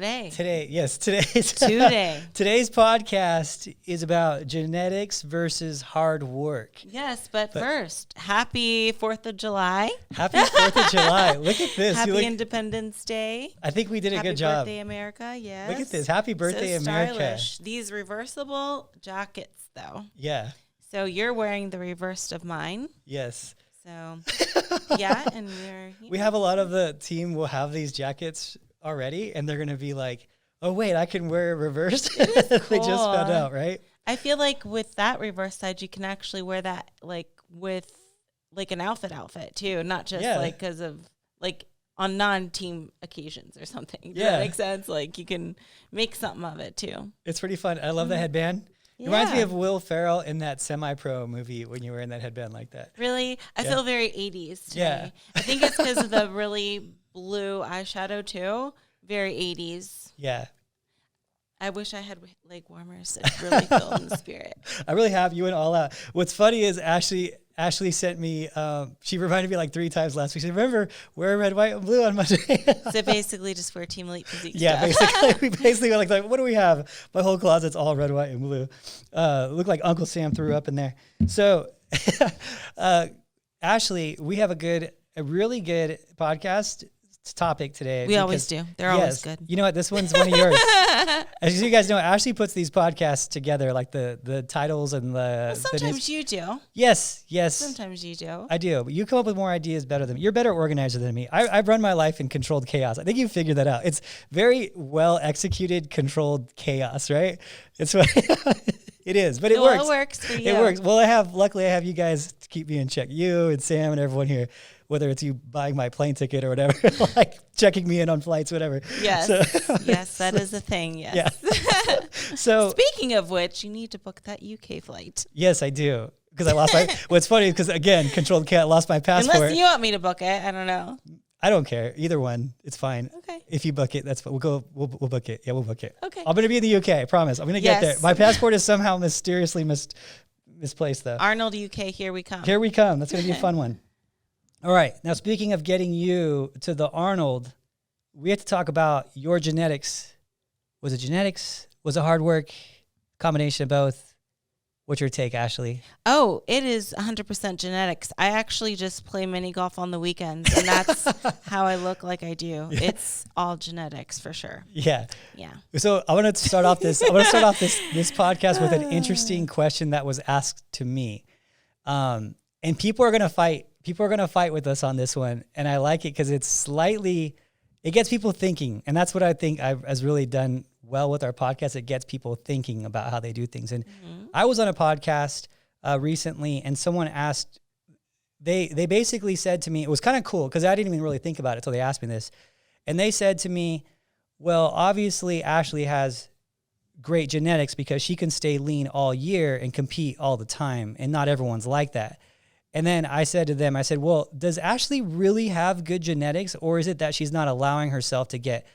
Today. Today's podcast is about genetics versus hard work. Yes, but first, happy 4th of July. Happy 4th of July. Look at this. Happy Independence Day. I think we did a good job. Happy birthday, America. Yes. Look at this. Happy birthday, so America. Stylish. These reversible jackets, though. Yeah. So you're wearing the reversed of mine. Yes. So, yeah, and we have a lot of the team will have these jackets already, and they're going to be like, oh, wait, I can wear it reversed. Cool. They just found out, right? I feel like with that reverse side, you can actually wear that like with like an outfit too, not just like because of like on non-team occasions or something. Does that make sense? Like you can make something of it too. It's pretty fun. I love the headband. It reminds me of Will Ferrell in that Semi-Pro movie when you were in that headband like that. Really? I feel very 80s today. Yeah. I think it's because of the really blue eyeshadow too. Very 80s. Yeah. I wish I had leg warmers that really feel in the spirit. I really have. You went all out. What's funny is Ashley sent me, she reminded me like 3 times last week. She said, remember, wear red, white, and blue on Monday. So basically just wear Team Elite Physique stuff. We basically were like, what do we have? My whole closet's all red, white, and blue. Looked like Uncle Sam threw up in there. So, Ashley, we have a really good podcast topic today. We always do. They're always good. You know what? This one's one of yours. As you guys know, Ashley puts these podcasts together, like the titles and the... Well, sometimes you do. Yes. Sometimes you do. I do. But you come up with more ideas better than me. You're a better organizer than me. I've run my life in controlled chaos. I think you figured that out. It's very well executed, controlled chaos, right? It's what it is, but it works. It works for you. It works. Well, luckily I have you guys to keep me in check. You and Sam and everyone here. Whether it's you buying my plane ticket or whatever, like checking me in on flights, whatever. Yes, yes, that is a thing, yes. Yeah. So speaking of which, you need to book that UK flight. Yes, I do. Because I lost my, what's funny is because, again, controlled cat, lost my passport. Unless you want me to book it, I don't know. I don't care. Either one. It's fine. Okay. If you book it, that's fine. We'll book it. Yeah, we'll book it. Okay. I'm going to be in the UK, I promise. I'm going to get there. My passport is somehow mysteriously misplaced, though. Arnold, UK, here we come. Here we come. That's going to be a fun one. All right. Now, speaking of getting you to the Arnold, we have to talk about your genetics. Was it genetics? Was it hard work? Combination of both? What's your take, Ashley? Oh, it is 100% genetics. I actually just play mini golf on the weekends, and that's how I look like I do. Yeah. It's all genetics for sure. Yeah. Yeah. So I want to start off this this podcast with an interesting question that was asked to me. And people are going to fight. People are going to fight with us on this one, and I like it because it gets people thinking, and that's what I think has really done well with our podcast. It gets people thinking about how they do things. And I was on a podcast recently, and someone asked, they basically said to me, it was kind of cool because I didn't even really think about it until they asked me this, and they said to me, well, obviously Ashley has great genetics because she can stay lean all year and compete all the time, and not everyone's like that. And then I said to them, well, does Ashley really have good genetics, or is it that she's not allowing herself to get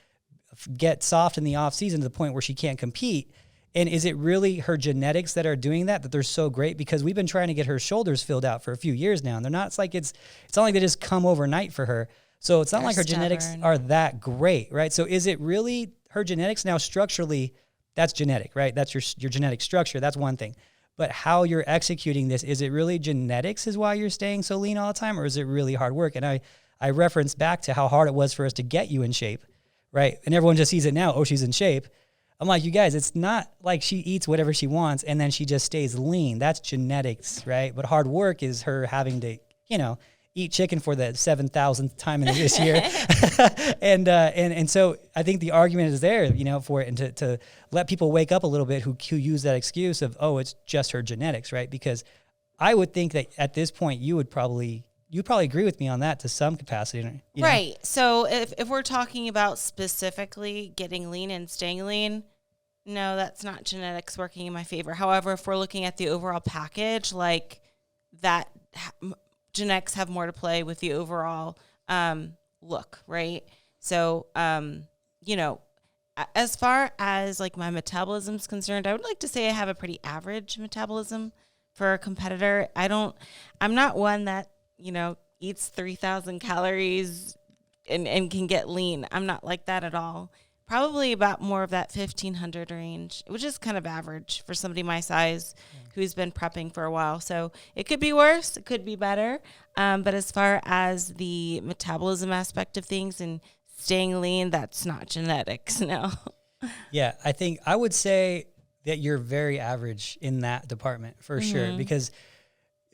soft in the off season to the point where she can't compete? And is it really her genetics that are doing that they're so great? Because we've been trying to get her shoulders filled out for a few years now, and they're not. It's not like they just come overnight for her. So it's not like her genetics are that great, right? So is it really her genetics? Now structurally, that's genetic, right? That's your genetic structure. That's one thing. But how you're executing this, is it really genetics is why you're staying so lean all the time, or is it really hard work? And I referenced back to how hard it was for us to get you in shape, right? And everyone just sees it now, oh, she's in shape. I'm like, you guys, it's not like she eats whatever she wants and then she just stays lean. That's genetics, right? But hard work is her having to, eat chicken for the 7,000th time in this year. and so I think the argument is there, for it, and to let people wake up a little bit who use that excuse of, oh, it's just her genetics, right? Because I would think that at this point you'd probably agree with me on that to some capacity. Right. So if we're talking about specifically getting lean and staying lean, no, that's not genetics working in my favor. However, if we're looking at the overall package, like that, genetics have more to play with the overall look, right? So, as far as like my metabolism is concerned, I would like to say I have a pretty average metabolism for a competitor. I'm not one that, eats 3,000 calories and can get lean. I'm not like that at all. probably about more of that 1500 range, which is kind of average for somebody my size who's been prepping for a while. So it could be worse, it could be better. But as far as the metabolism aspect of things and staying lean, that's not genetics, no. Yeah, I think I would say that you're very average in that department for sure,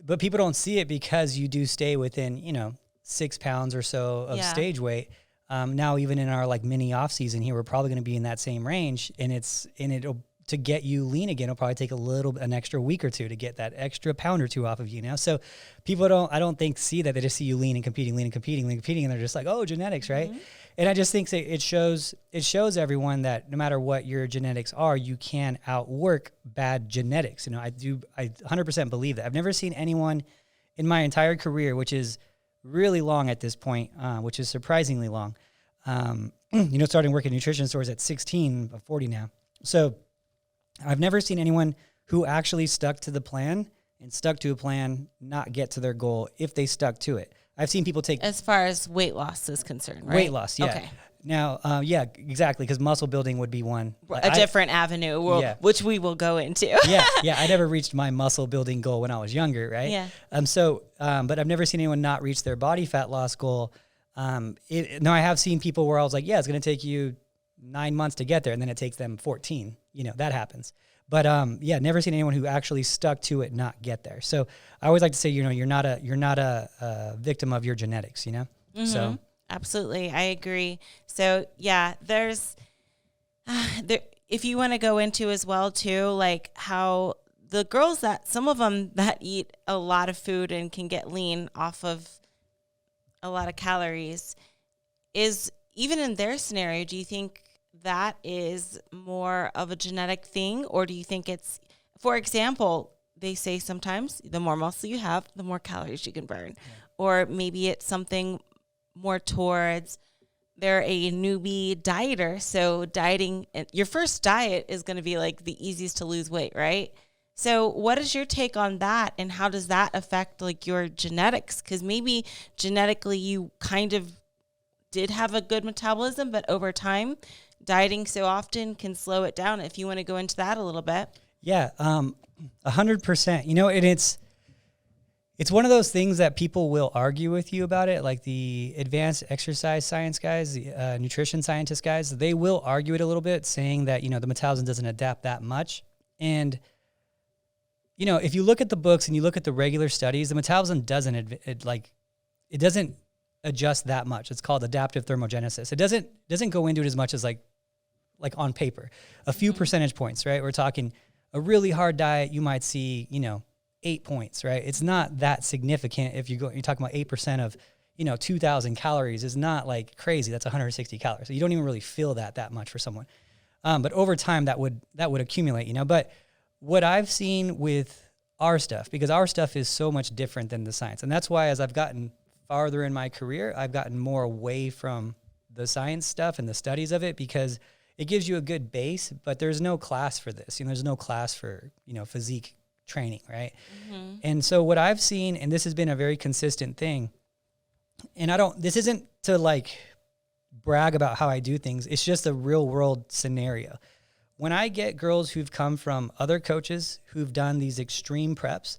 but people don't see it because you do stay within, 6 pounds or so of stage weight. Now, even in our like mini off season here, we're probably going to be in that same range, and it'll to get you lean again, it'll probably take an extra week or two to get that extra pound or two off of you now. So people I don't think see that. They just see you lean and competing, and they're just like, oh, genetics, right? And I just think that it shows everyone that no matter what your genetics are, you can outwork bad genetics. I 100% believe that. I've never seen anyone in my entire career, which is really long at this point, which is surprisingly long. Starting working in nutrition stores at 16, I'm 40 now. So I've never seen anyone who actually stuck to the plan and stuck to a plan not get to their goal if they stuck to it. I've seen people take... As far as weight loss is concerned, right? Weight loss, yeah. Okay. Now, exactly, because muscle building would be one. A different avenue, which we will go into. I never reached my muscle building goal when I was younger, right? Yeah. But I've never seen anyone not reach their body fat loss goal. I have seen people where I was like, it's going to take you 9 months to get there, and then it takes them 14. That happens. But never seen anyone who actually stuck to it not get there. So I always like to say, you're not a victim of your genetics. Mm-hmm. So absolutely, I agree. So there's if you want to go into as well too, like how the girls some of them that eat a lot of food and can get lean off of a lot of calories, is even in their scenario, do you think that is more of a genetic thing, or do you think it's, for example, they say sometimes the more muscle you have, the more calories you can burn, or maybe it's something more towards they're a newbie dieter, so dieting, your first diet is going to be like the easiest to lose weight, right? So what is your take on that, and how does that affect like your genetics? Because maybe genetically you kind of did have a good metabolism, but over time, dieting so often can slow it down. If you want to go into that a little bit. Yeah, 100%. And it's one of those things that people will argue with you about it, like the advanced exercise science guys, the nutrition scientist guys, they will argue it a little bit, saying that, the metabolism doesn't adapt that much. And, if you look at the books and you look at the regular studies, the metabolism doesn't adjust that much. It's called adaptive thermogenesis. It doesn't go into it as much as like on paper, a few percentage points, right? We're talking a really hard diet, you might see, 8 points, right? It's not that significant. If you're talking about 8% of, 2,000 calories is not like crazy. That's 160 calories. So you don't even really feel that much for someone. But over time that would accumulate, but what I've seen with our stuff, because our stuff is so much different than the science. And that's why as I've gotten farther in my career, I've gotten more away from the science stuff and the studies of it, because it gives you a good base, but there's no class for this. There's no class for, physique training, right? Mm-hmm. And so what I've seen, and this has been a very consistent thing, and this isn't to like brag about how I do things. It's just a real world scenario. When I get girls who've come from other coaches who've done these extreme preps,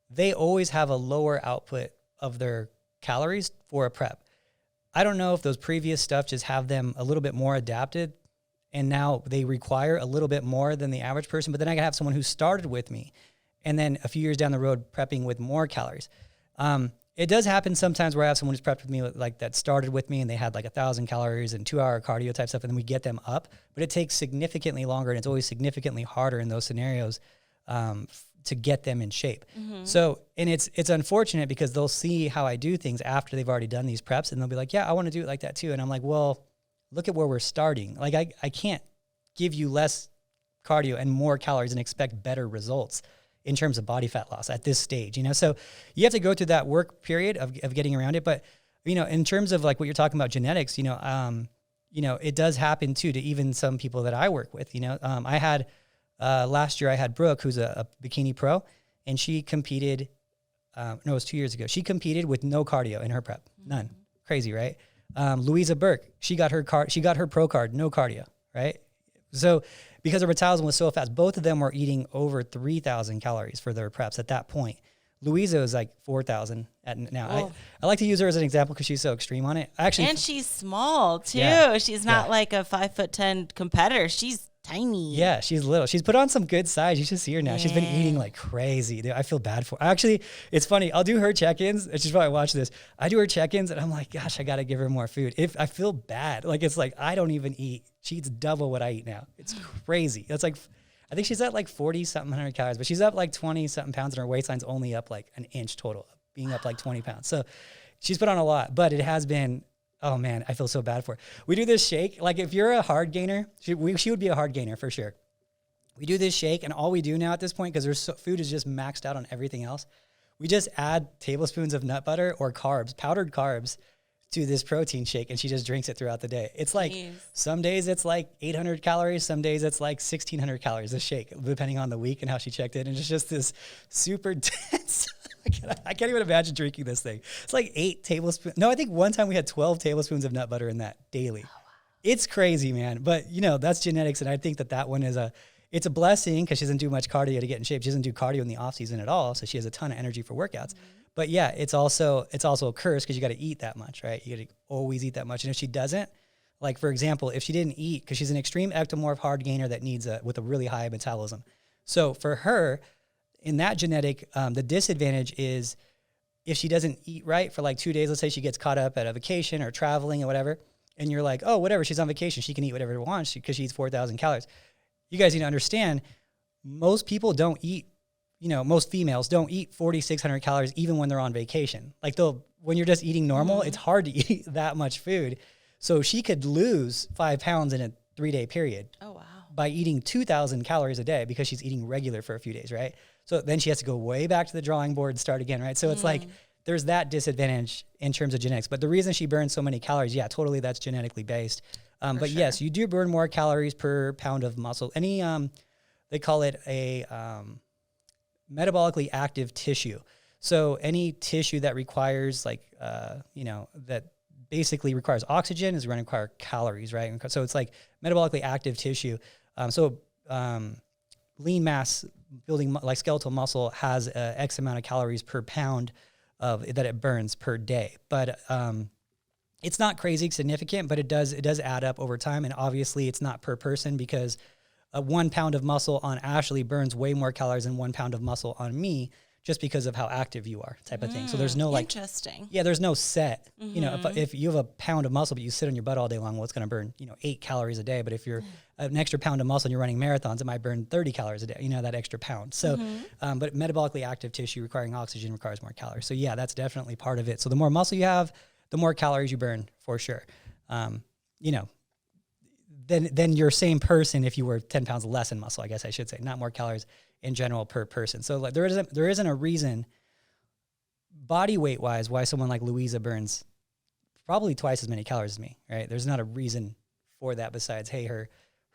they always have a lower output of their calories for a prep. I don't know if those previous stuff just have them a little bit more adapted, and now they require a little bit more than the average person. But then I can have someone who started with me and then a few years down the road prepping with more calories. It does happen sometimes where I have someone who's prepped with me, like that started with me and they had like 1,000 calories and 2-hour cardio type stuff, and then we get them up. But it takes significantly longer, and it's always significantly harder in those scenarios to get them in shape. Mm-hmm. So, and it's unfortunate because they'll see how I do things after they've already done these preps, and they'll be like, yeah, I want to do it like that too. And I'm like, well, look at where we're starting. Like I can't give you less cardio and more calories and expect better results in terms of body fat loss at this stage, So you have to go through that work period of getting around it. But, in terms of like what you're talking about genetics, it does happen too to even some people that I work with. I had last year I had Brooke, who's a bikini pro, and she competed. It was 2 years ago. She competed with no cardio in her prep, none. Crazy, right? Louisa Burke, she got her pro card, no cardio. right? So because her metabolism was so fast, both of them were eating over 3,000 calories for their preps at that point. Louisa is like 4,000 at now. I like to use her as an example because she's so extreme on it. Actually, and she's small too. Yeah. She's not like a 5'10" competitor. She's tiny. Yeah, she's little. She's put on some good size. You should see her now. Yeah. She's been eating like crazy. Dude, I feel bad for her. Actually, it's funny. I'll do her check-ins, and she's probably watching this. I do her check-ins, and I'm like, gosh, I got to give her more food. If I feel bad. Like, it's like, I don't even eat. She eats double what I eat now. It's crazy. It's like, I think she's at like 40-something hundred calories, but she's up like 20-something pounds, and her waistline's only up like an inch total, being up like 20 pounds. So she's put on a lot, but it has been, oh man, I feel so bad for her. We do this shake. Like if you're a hard gainer, she would be a hard gainer for sure. We do this shake, and all we do now at this point, because food is just maxed out on everything else, we just add tablespoons of nut butter or carbs, powdered carbs, to this protein shake, and she just drinks it throughout the day. It's like, some days it's like 800 calories, some days it's like 1,600 calories a shake, depending on the week and how she checked it. And it's just this super dense. I can't even imagine drinking this thing. It's like 8 tablespoons. No, I think one time we had 12 tablespoons of nut butter in that daily. Oh, wow. It's crazy, man. But that's genetics. And I think that one is it's a blessing because she doesn't do much cardio to get in shape. She doesn't do cardio in the off season at all. So she has a ton of energy for workouts. Mm-hmm. But yeah, it's also a curse because you got to eat that much, right? You got to always eat that much. And if she doesn't, like for example, if she didn't eat, because she's an extreme ectomorph hard gainer that needs with a really high metabolism. So for her, in that genetic, the disadvantage is if she doesn't eat right for like 2 days, let's say she gets caught up at a vacation or traveling or whatever, and you're like, oh, whatever, she's on vacation, she can eat whatever she wants because she eats 4,000 calories. You guys need to understand, most people don't eat, most females don't eat 4,600 calories even when they're on vacation. Like when you're just eating normal, it's hard to eat that much food. So she could lose 5 pounds in a 3-day period. Oh, wow. By eating 2,000 calories a day because she's eating regular for a few days, right? So then she has to go way back to the drawing board and start again, right? So it's like there's that disadvantage in terms of genetics. But the reason she burns so many calories, yeah, totally, that's genetically based. But sure. Yes, you do burn more calories per pound of muscle. They call it a metabolically active tissue. So any tissue that requires that basically requires oxygen is going to require calories, right? So it's like metabolically active tissue. Lean mass building like skeletal muscle has X amount of calories per pound that it burns per day. But it's not crazy significant, but it does add up over time. And obviously it's not per person because 1 pound of muscle on Ashley burns way more calories than 1 pound of muscle on me, just because of how active you are, type of thing. So there's no interesting. Yeah, there's no set. Mm-hmm. If you have a pound of muscle, but you sit on your butt all day long, well, it's going to burn 8 calories a day. But if you're an extra pound of muscle and you're running marathons, it might burn 30 calories a day. That extra pound. So, but metabolically active tissue requiring oxygen requires more calories. So yeah, that's definitely part of it. So the more muscle you have, the more calories you burn for sure. Than your same person if you were 10 pounds less in muscle, I guess I should say, not more calories in general per person. So like there isn't a reason body weight wise why someone like Louisa burns probably twice as many calories as me, right? There's not a reason for that besides, hey, her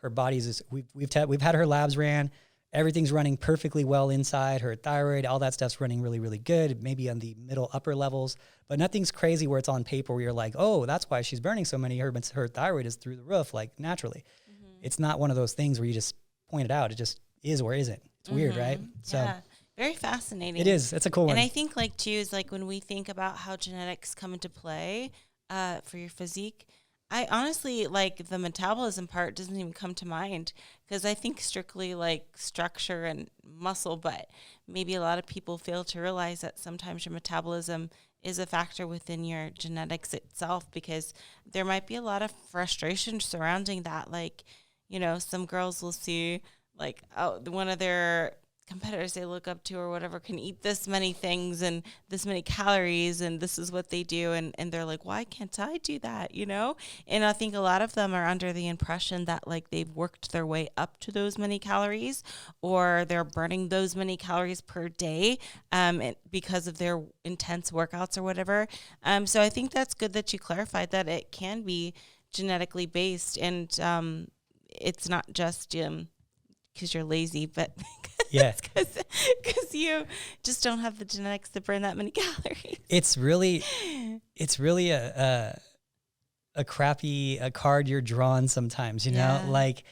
body's we've had her labs ran, everything's running perfectly well inside, her thyroid, all that stuff's running really, really good, maybe on the middle upper levels, but nothing's crazy where it's on paper where you're like, oh, that's why she's burning so many. Her thyroid is through the roof, like naturally. Mm-hmm. It's not one of those things where you just point it out. It just is or isn't. It's weird, right? So yeah. Very fascinating. It is. It's a cool one. And I think like too is like when we think about how genetics come into play for your physique, I honestly like the metabolism part doesn't even come to mind because I think strictly like structure and muscle, but maybe a lot of people fail to realize that sometimes your metabolism is a factor within your genetics itself because there might be a lot of frustration surrounding that. Like, some girls will see like, oh, one of their competitors they look up to or whatever can eat this many things and this many calories and this is what they do and they're like, why can't I do that, And I think a lot of them are under the impression that like they've worked their way up to those many calories or they're burning those many calories per day because of their intense workouts or whatever. So I think that's good that you clarified that it can be genetically based and it's not just because you're lazy, but yeah, because you just don't have the genetics to burn that many calories. It's really a crappy card you're drawn sometimes, you know, Yeah. like,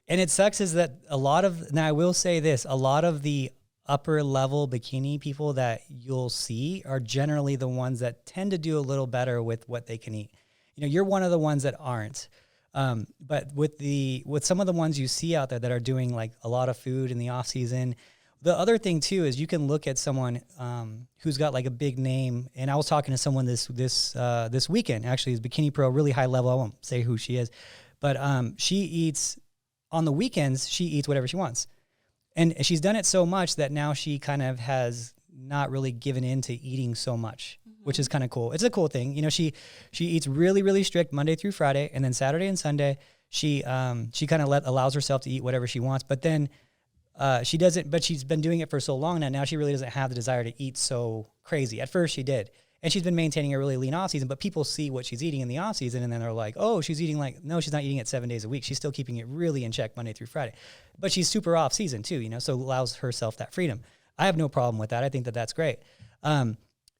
and it sucks is that now I will say this, a lot of the upper level bikini people that you'll see are generally the ones that tend to do a little better with what they can eat. You know, you're one of the ones that aren't. But with some of the ones you see out there that are doing like a lot of food in the off season, the other thing too is you can look at someone who's got like a big name. And I was talking to someone this weekend, actually, is Bikini Pro, really high level. I won't say who she is, but she eats on the weekends. She eats whatever she wants, and she's done it so much that now she kind of has not really given in to eating so much, which is kind of cool. It's a cool thing, you know. She eats really, really strict Monday through Friday, and then Saturday and Sunday she kind of allows herself to eat whatever she wants. But then she doesn't. But she's been doing it for so long now. Now she really doesn't have the desire to eat so crazy. At first she did, and she's been maintaining a really lean off season. But people see what she's eating in the off season, and then they're like, "Oh, she's eating like no, she's not eating it 7 days a week. She's still keeping it really in check Monday through Friday." But she's super off season too, you know, so allows herself that freedom. I have no problem with that. I think that that's great.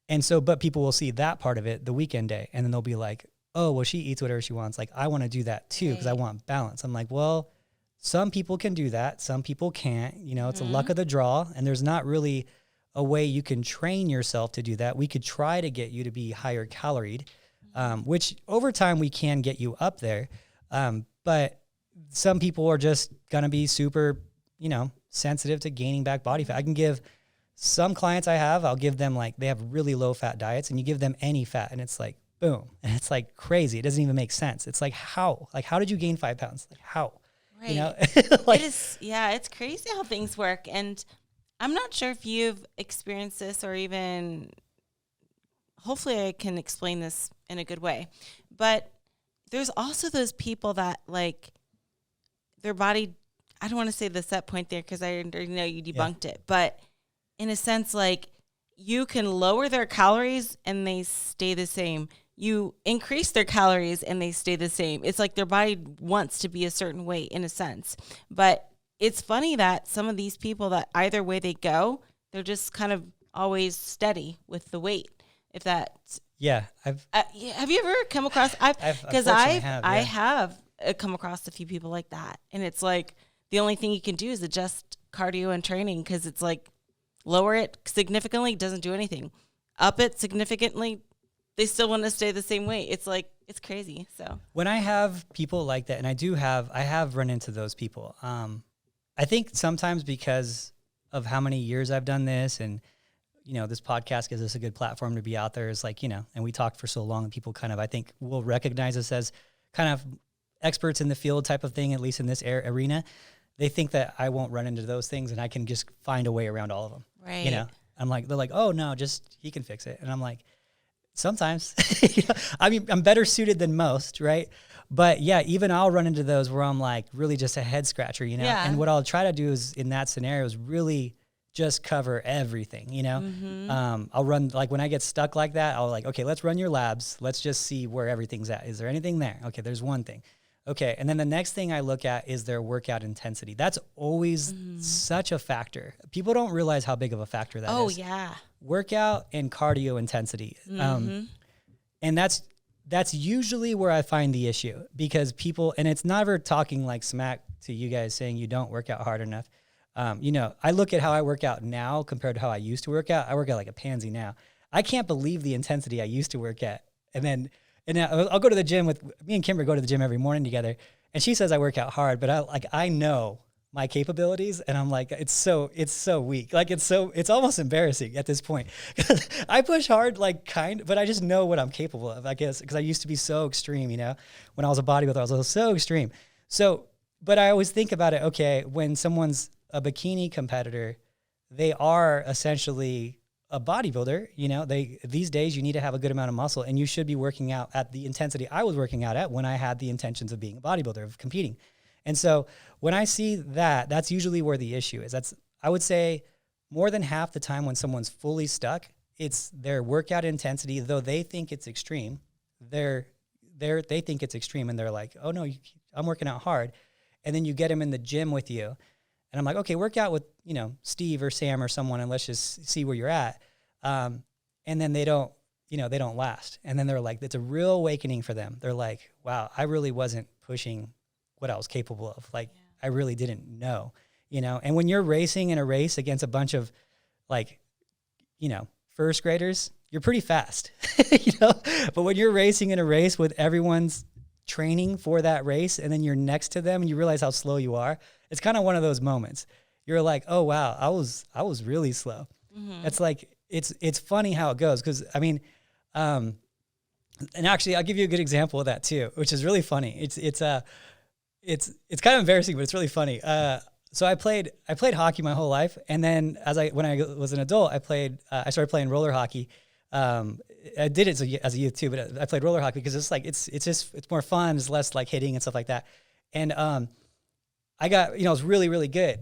And so, but people will see that part of it the weekend day, and then they'll be like, "Oh, well, she eats whatever she wants. Like, I want to do that too because I want balance." I'm like, well, some people can do that. Some people can't. You know, it's a luck of the draw, and there's not really a way you can train yourself to do that. We could try to get you to be higher caloried, which over time we can get you up there. But some people are just going to be super, you know, sensitive to gaining back body fat. I can give some clients I'll give them like, they have really low fat diets, and you give them any fat and it's like, boom. And it's like crazy. It doesn't even make sense. It's like, how did you gain 5 pounds? Like how, Right. you know, It is. Yeah. It's crazy how things work. And I'm not sure if you've experienced this, or even, hopefully I can explain this in a good way, but there's also those people that like their body, I don't want to say the set point there because I already know you debunked it, but in a sense, like you can lower their calories and they stay the same. You increase their calories and they stay the same. It's like their body wants to be a certain weight in a sense. But it's funny that some of these people, that either way they go, they're just kind of always steady with the weight. If that's yeah, have you ever come across? I have come across a few people like that, and it's like the only thing you can do is adjust cardio and training, because it's like lower it significantly, doesn't do anything. Up it significantly, they still want to stay the same weight. It's like, it's crazy. So when I have people like that, and I have run into those people. I think sometimes because of how many years I've done this, and you know, this podcast gives us a good platform to be out there. Is like, you know, and we talked for so long, and people kind of, I think, will recognize us as kind of experts in the field type of thing, at least in this arena. They think that I won't run into those things, and I can just find a way around all of them. right, You know, I'm like, they're like, "Oh no, just he can fix it," and I'm like, sometimes, I mean, I'm better suited than most, right? But yeah, even I'll run into those where I'm like really just a head scratcher, you know. Yeah. And what I'll try to do is in that scenario is really just cover everything, you know. I'll run, like when I get stuck like that, I'll like, okay, let's run your labs. Let's just see where everything's at. Is there anything there? Okay, there's one thing. Okay, and then the next thing I look at is their workout intensity. That's always such a factor. People don't realize how big of a factor that is. Oh yeah. Workout and cardio intensity. And that's usually where I find the issue, because people, and it's never talking like smack to you guys saying you don't work out hard enough. You know, I look at how I work out now compared to how I used to work out. I work out like a pansy now. I can't believe the intensity I used to work at. And I'll go to the gym with me and Kimber go to the gym every morning together. And she says I work out hard, but I know my capabilities, and I'm like, it's so weak. Like it's almost embarrassing at this point. I push hard, but I just know what I'm capable of, I guess, because I used to be so extreme, you know. When I was a bodybuilder, I was so extreme. So, but I always think about it, okay, when someone's a bikini competitor, they are essentially a bodybuilder, you know. These days you need to have a good amount of muscle, and you should be working out at the intensity I was working out at when I had the intentions of being a bodybuilder, of competing. And so when I see that, that's usually where the issue is. I would say more than half the time when someone's fully stuck, it's their workout intensity, though they think it's extreme. They think it's extreme, and they're like, oh no, I'm working out hard. And then you get them in the gym with you, and I'm like, okay, work out with, you know, Steve or Sam or someone, and let's just see where you're at. And then they don't, they don't last. And then they're like, it's a real awakening for them. They're like, wow, I really wasn't pushing what I was capable of. Like, I really didn't know, and when you're racing in a race against a bunch of like, first graders, you're pretty fast, but when you're racing in a race with everyone's training for that race, and then you're next to them and you realize how slow you are, it's kind of one of those moments. You're like, oh wow, I was really slow. Mm-hmm. It's like, it's funny how it goes. Cause I mean, and actually I'll give you a good example of that too, which is really funny. It's kind of embarrassing, but it's really funny. So I played hockey my whole life. And then when I was an adult, I started playing roller hockey. I did it as a youth too, but I played roller hockey because it's more fun. It's less like hitting and stuff like that. And, I got, I was really, really good.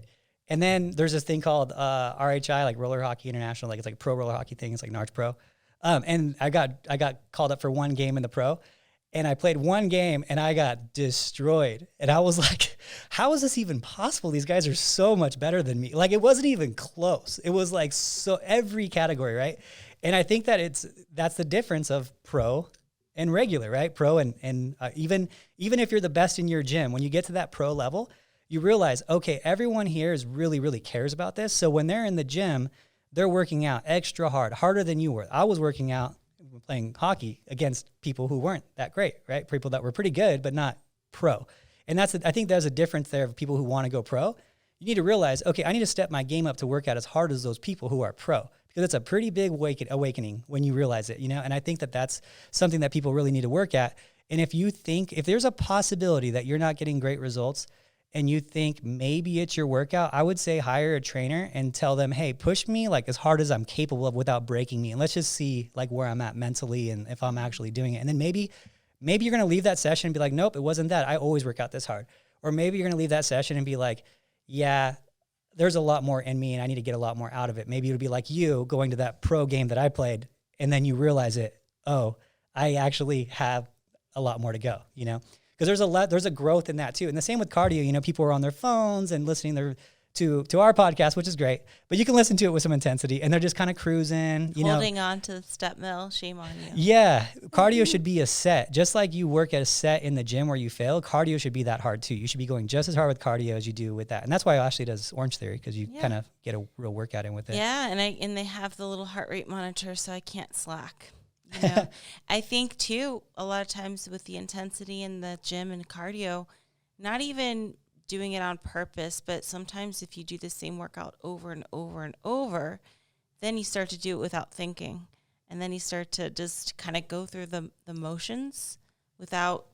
And then there's this thing called, RHI, like Roller Hockey International. Like it's like pro roller hockey thing. It's like NARTS Pro. And I got called up for one game in the pro, and I played one game and I got destroyed. And I was like, how is this even possible? These guys are so much better than me. Like, it wasn't even close. It was like, so every category, right? And I think that that's the difference of pro and regular, right? Pro and even if you're the best in your gym, when you get to that pro level, you realize, okay, everyone here is really, really cares about this. So when they're in the gym, they're working out extra hard, harder than you were. I was working out playing hockey against people who weren't that great, right? People that were pretty good, but not pro. And I think there's a difference there of people who want to go pro. You need to realize, okay, I need to step my game up to work out as hard as those people who are pro, because it's a pretty big awakening when you realize it, And I think that that's something that people really need to work at. And if there's a possibility that you're not getting great results and you think maybe it's your workout, I would say hire a trainer and tell them, hey, push me like as hard as I'm capable of without breaking me. And let's just see like where I'm at mentally and if I'm actually doing it. And then maybe you're going to leave that session and be like, nope, it wasn't that. I always work out this hard. Or maybe you're going to leave that session and be like, yeah, there's a lot more in me and I need to get a lot more out of it. Maybe it'll be like you going to that pro game that I played, and then you realize oh, I actually have a lot more to go, Because there's a growth in that too. And the same with cardio, people are on their phones and listening to our podcast, which is great, but you can listen to it with some intensity and they're just kind of cruising, holding on to the step mill. Shame on you. Yeah. Cardio should be a set. Just like you work at a set in the gym where you fail, cardio should be that hard too. You should be going just as hard with cardio as you do with that. And that's why Ashley does Orange Theory, because you kind of get a real workout in with it. Yeah. And they have the little heart rate monitor, so I can't slack. I think too, a lot of times with the intensity in the gym and cardio, not even doing it on purpose, but sometimes if you do the same workout over and over and over, then you start to do it without thinking. And then you start to just kind of go through the motions without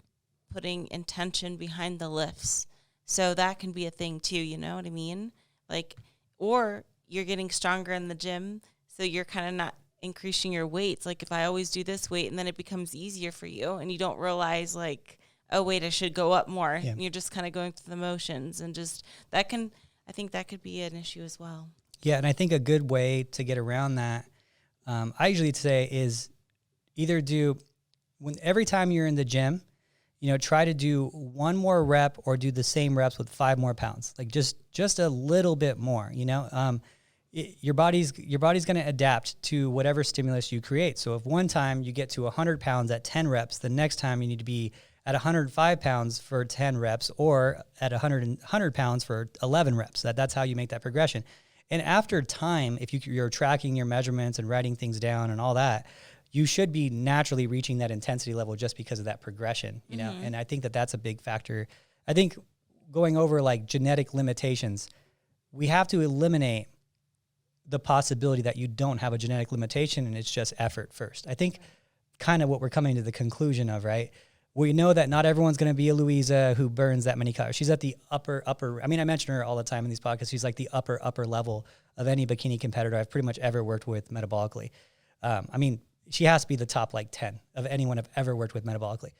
putting intention behind the lifts. So that can be a thing too, you know what I mean? Like, or you're getting stronger in the gym, so you're kind of not increasing your weights. Like if I always do this weight, and then it becomes easier for you and you don't realize like, oh wait, I should go up more. Yeah. You're just kind of going through the motions, and just I think that could be an issue as well. Yeah. And I think a good way to get around that, I usually say is either every time you're in the gym, try to do one more rep or do the same reps with 5 more pounds, like just a little bit more, your body's going to adapt to whatever stimulus you create. So if one time you get to 100 pounds at 10 reps, the next time you need to be at 105 pounds for 10 reps or at 100 pounds for 11 reps. That's how you make that progression. And after time, if you're tracking your measurements and writing things down and all that, you should be naturally reaching that intensity level just because of that progression, Mm-hmm. And I think that's a big factor. I think going over like genetic limitations, we have to eliminate the possibility that you don't have a genetic limitation and it's just effort first. I think kind of what we're coming to the conclusion of, right? We know that not everyone's going to be a Louisa who burns that many calories. She's at the upper, I mean, I mention her all the time in these podcasts. She's like the upper level of any bikini competitor I've pretty much ever worked with metabolically. I mean, she has to be the top like 10 of anyone I've ever worked with metabolically.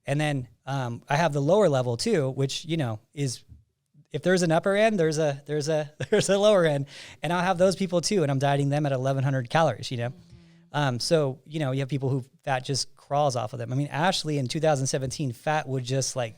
And then I have the lower level too, which, is if there's an upper end, there's a lower end, and I'll have those people too. And I'm dieting them at 1,100 calories, Mm-hmm. So, you have people who fat just crawls off of them. I mean, Ashley in 2017, fat would just like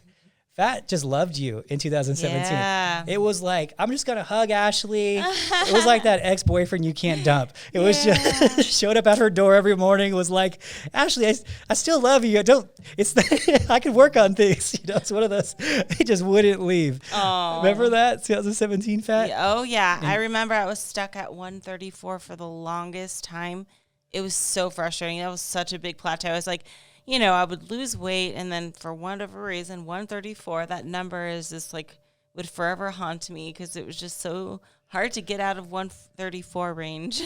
Fat just loved you in 2017. Yeah. It was like, I'm just going to hug Ashley. It was like that ex-boyfriend you can't dump. It was just showed up at her door every morning. It was like, Ashley, I still love you. I can work on things. It's one of those, he just wouldn't leave. Oh. Remember that 2017 Fat? Yeah, oh yeah. I remember I was stuck at 134 for the longest time. It was so frustrating. That was such a big plateau. I was like, I would lose weight, and then for whatever reason, 134, that number is just like, would forever haunt me because it was just so hard to get out of 134 range.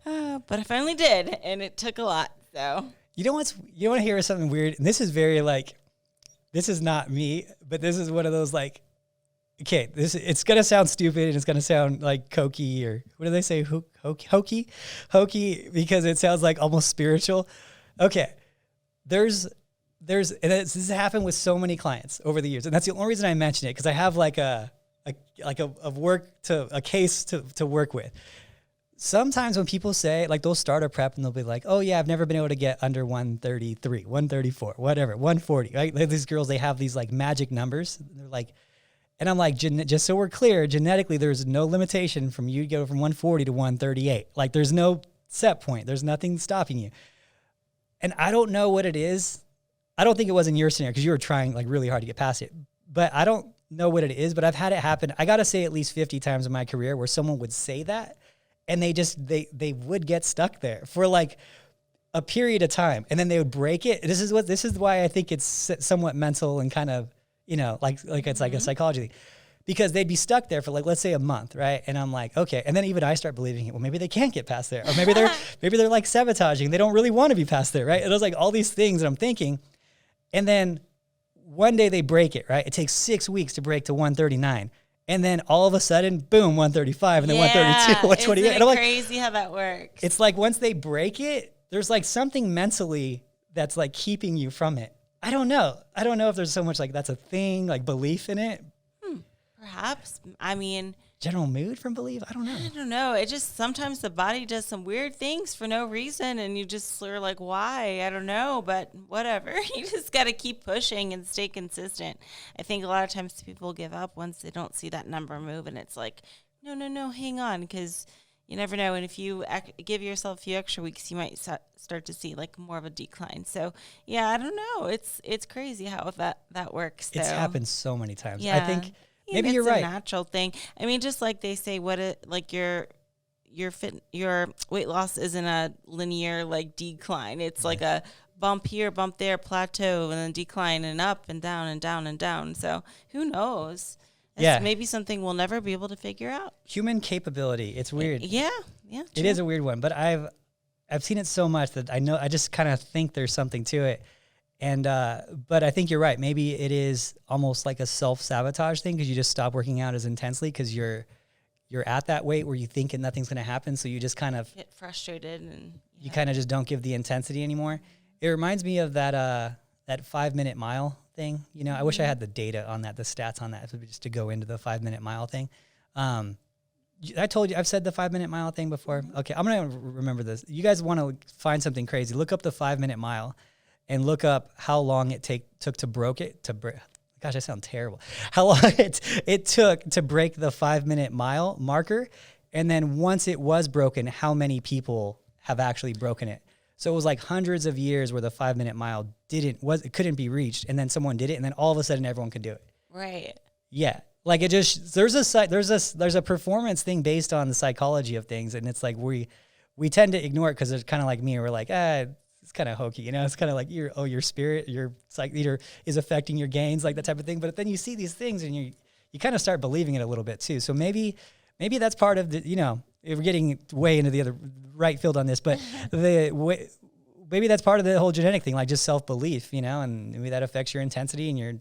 But I finally did, and it took a lot, so. You want to hear something weird? And this is very this is not me, but this is one of those okay, it's going to sound stupid and it's going to sound like cokey, or what do they say? Hokey, because it sounds like almost spiritual. Okay, this has happened with so many clients over the years, and that's the only reason I mention it, because I have a case to work with. Sometimes when people say, they'll start a prep and they'll be like, oh yeah, I've never been able to get under 133, 134, whatever, 140. Right? These girls, they have these magic numbers. They're like, and I'm like, just so we're clear, genetically, there's no limitation from you to go from 140 to 138. There's no set point. There's nothing stopping you. And I don't know what it is. I don't think it was in your scenario because you were trying really hard to get past it. But I don't know what it is. But I've had it happen. I got to say at least 50 times in my career where someone would say that, and they would get stuck there for a period of time, and then they would break it. This is why I think it's somewhat mental and kind of it's like a psychology thing. Because they'd be stuck there for let's say a month, right? And I'm like, okay. And then even I start believing it. Well, maybe they can't get past there, or maybe they're sabotaging. They don't really want to be past there, right? And it was all these things that I'm thinking, and then one day they break it, right? It takes 6 weeks to break to 139, and then all of a sudden, boom, 135, and then 132, 128. Isn't it crazy how that works? It's once they break it, there's something mentally that's keeping you from it. I don't know if there's so much that's a thing, belief in it. Perhaps. I mean, general mood from belief? I don't know. It just sometimes the body does some weird things for no reason, and you just are like, why? I don't know, but whatever. You just got to keep pushing and stay consistent. I think a lot of times people give up once they don't see that number move, and it's like, no, hang on, because you never know. And if you give yourself a few extra weeks, you might start to see more of a decline. So yeah, I don't know. It's crazy how that works. It's happened so many times. Yeah. I think. Maybe you're right. It's a natural thing. I mean, just like they say, your weight loss isn't a linear decline. It's like a bump here, bump there, plateau, and then decline and up and down and down and down. So who knows? It's maybe something we'll never be able to figure out. Human capability. It's weird. Yeah. True. It is a weird one, but I've seen it so much that I just kind of think there's something to it. And, but I think you're right. Maybe it is almost like a self-sabotage thing because you just stop working out as intensely because you're at that weight where you think nothing's going to happen. So you just kind of get frustrated and you kind of just don't give the intensity anymore. It reminds me of that 5-minute mile thing. I wish I had the data on that, the stats on that, just to go into the 5-minute mile thing. I told you, I've said the 5-minute mile thing before. Okay. I'm going to remember this. You guys want to find something crazy. Look up the 5-minute mile. And look up how long it took to break it. Gosh, I sound terrible. How long it took to break the 5-minute mile marker, and then once it was broken, how many people have actually broken it? So it was hundreds of years where the 5-minute mile it couldn't be reached, and then someone did it, and then all of a sudden everyone could do it. Right. Yeah, it just there's a performance thing based on the psychology of things, and it's we tend to ignore it because it's kind of like me. We're like, it's kind of hokey, it's kind of your spirit, your psych leader is affecting your gains, that type of thing. But then you see these things and you kind of start believing it a little bit too. So maybe that's part of the, we're getting way into the other right field on this, but maybe that's part of the whole genetic thing, just self-belief, and maybe that affects your intensity and your,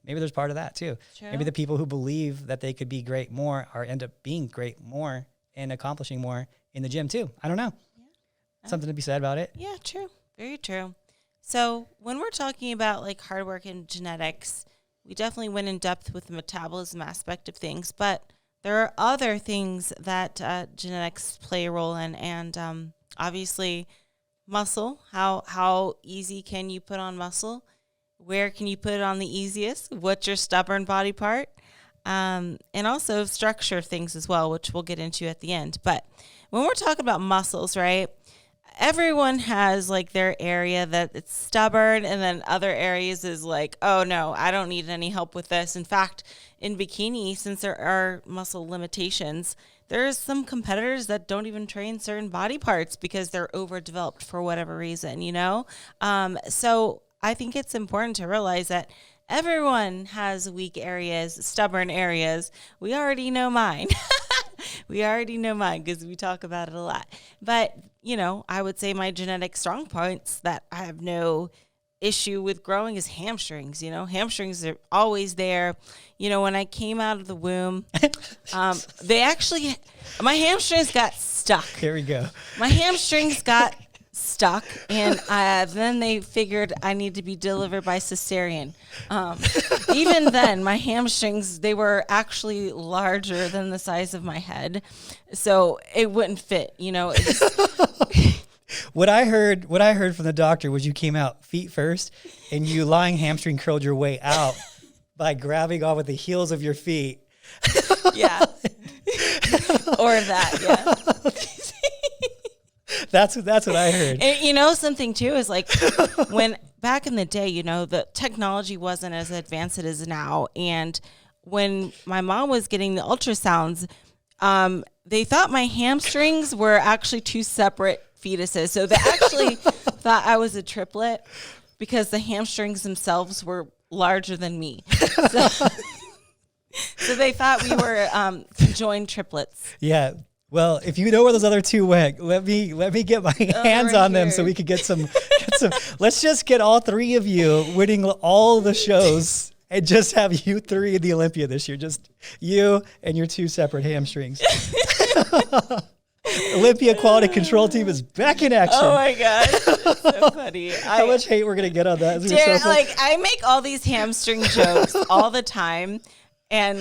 maybe there's part of that too. True. Maybe the people who believe that they could be great more end up being great more and accomplishing more in the gym too. I don't know. Yeah. Something to be said about it. Yeah, true. Very true. So when we're talking about hard work and genetics, we definitely went in depth with the metabolism aspect of things, but there are other things that genetics play a role in, and obviously muscle. How easy can you put on muscle? Where can you put it on the easiest? What's your stubborn body part? And also structure things as well, which we'll get into at the end. But when we're talking about muscles, right? Everyone has like their area that it's stubborn, and then other areas is like, oh no, I don't need any help with this. In fact, in bikini, since there are muscle limitations, there's some competitors that don't even train certain body parts because they're overdeveloped for whatever reason, you know? So I think it's important to realize that everyone has weak areas, stubborn areas. We already know mine. We already know mine because we talk about it a lot. But, you know, I would say my genetic strong points that I have no issue with growing is hamstrings. You know, hamstrings are always there. You know, when I came out of the womb, my hamstrings got stuck. Here we go. My hamstrings got stuck, and then they figured I need to be delivered by cesarean. Even then, my hamstrings, they were actually larger than the size of my head, so it wouldn't fit, you know. What I heard from the doctor was you came out feet first, and you lying hamstring curled your way out by grabbing on with the heels of your feet. Yeah. Or that, yeah. That's what I heard. And, you know, something too is like when back in the day, you know, the technology wasn't as advanced as it is now. And when my mom was getting the ultrasounds, they thought my hamstrings were actually two separate fetuses. So they actually thought I was a triplet because the hamstrings themselves were larger than me. So they thought we were conjoined triplets. Yeah. Well, if you know where those other two went, let me get my hands on them so we could get some. Let's just get all three of you winning all the shows and just have you three in the Olympia this year. Just you and your two separate hamstrings. Olympia quality control team is back in action. Oh my God. That's so funny. How much hate we're going to get on that? Dude, I make all these hamstring jokes all the time. And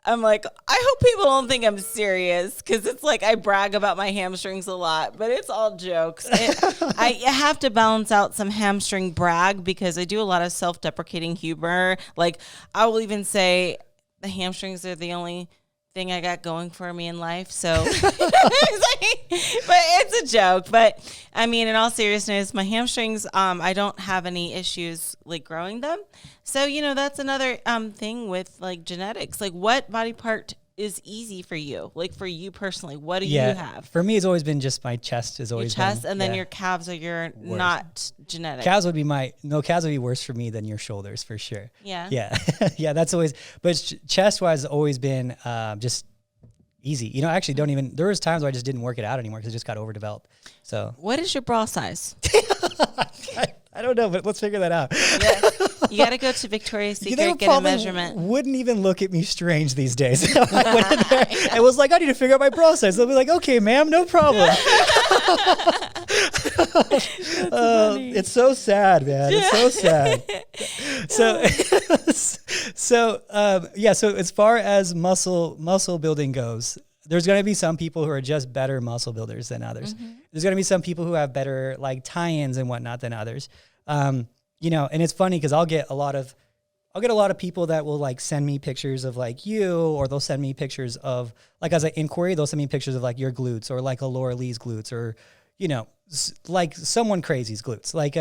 I'm like, I hope people don't think I'm serious because it's like I brag about my hamstrings a lot, but it's all jokes. I have to balance out some hamstring brag because I do a lot of self-deprecating humor. Like I will even say the hamstrings are the only thing I got going for me in life. So, but it's a joke. But I mean, in all seriousness, my hamstrings, I don't have any issues like growing them. So, you know, that's another thing with like genetics. Like what body part is easy for you? Like for you personally, what do you have? For me, it's always been just my chest has always your chest, been, and then your calves are your worse. Not genetic. Calves would be worse for me than your shoulders for sure. Yeah. Yeah. Yeah. That's always, but chest wise has always been just easy. You know, I actually there was times where I just didn't work it out anymore because it just got overdeveloped. So what is your bra size? I don't know, but let's figure that out. Yeah. You got to go to Victoria's Secret, get a measurement. Wouldn't even look at me strange these days. I went in there and was like, I need to figure out my bra size. They'll be like, okay, ma'am, no problem. It's so sad, man. Yeah. It's so sad. So as far as muscle building goes, there's going to be some people who are just better muscle builders than others. Mm-hmm. There's going to be some people who have better like tie-ins and whatnot than others. You know, and it's funny because I'll get a lot of people that will like send me pictures of like you, or they'll send me pictures of like as an inquiry, they'll send me pictures of like your glutes or like a Laura Lee's glutes or, you know, like someone crazy's glutes, like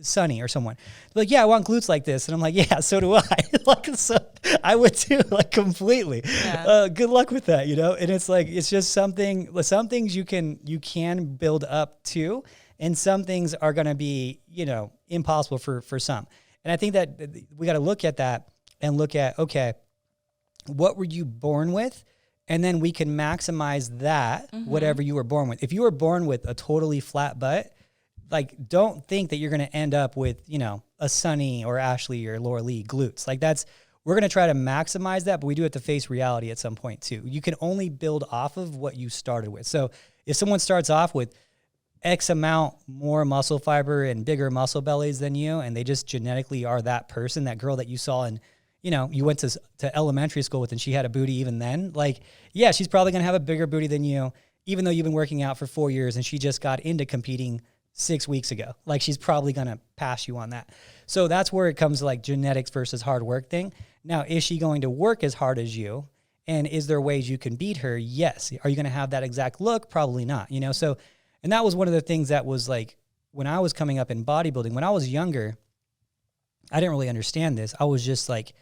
Sunny or someone. They're like, yeah, I want glutes like this. And I'm like, yeah, so do I. Like, so I would too, like completely. Yeah. Good luck with that, you know? And it's like, it's just some things you can build up to, and some things are going to be, you know, impossible for some. And I think that we got to look at that and look at, okay, what were you born with? And then we can maximize that, whatever you were born with. If you were born with a totally flat butt, like, don't think that you're going to end up with, you know, a Sunny or Ashley or Laura Lee glutes. Like we're going to try to maximize that, but we do have to face reality at some point too. You can only build off of what you started with. So if someone starts off with X amount more muscle fiber and bigger muscle bellies than you, and they just genetically are that person, that girl that you saw and, you know, you went to elementary school with and she had a booty even then, like, yeah, she's probably going to have a bigger booty than you, even though you've been working out for 4 years and she just got into competing 6 weeks ago. Like, she's probably going to pass you on that. So that's where it comes to like genetics versus hard work thing. Now, is she going to work as hard as you? And is there ways you can beat her? Yes. Are you going to have that exact look? Probably not, you know? So, and that was one of the things that was like, when I was coming up in bodybuilding, when I was younger, I didn't really understand this. I was just like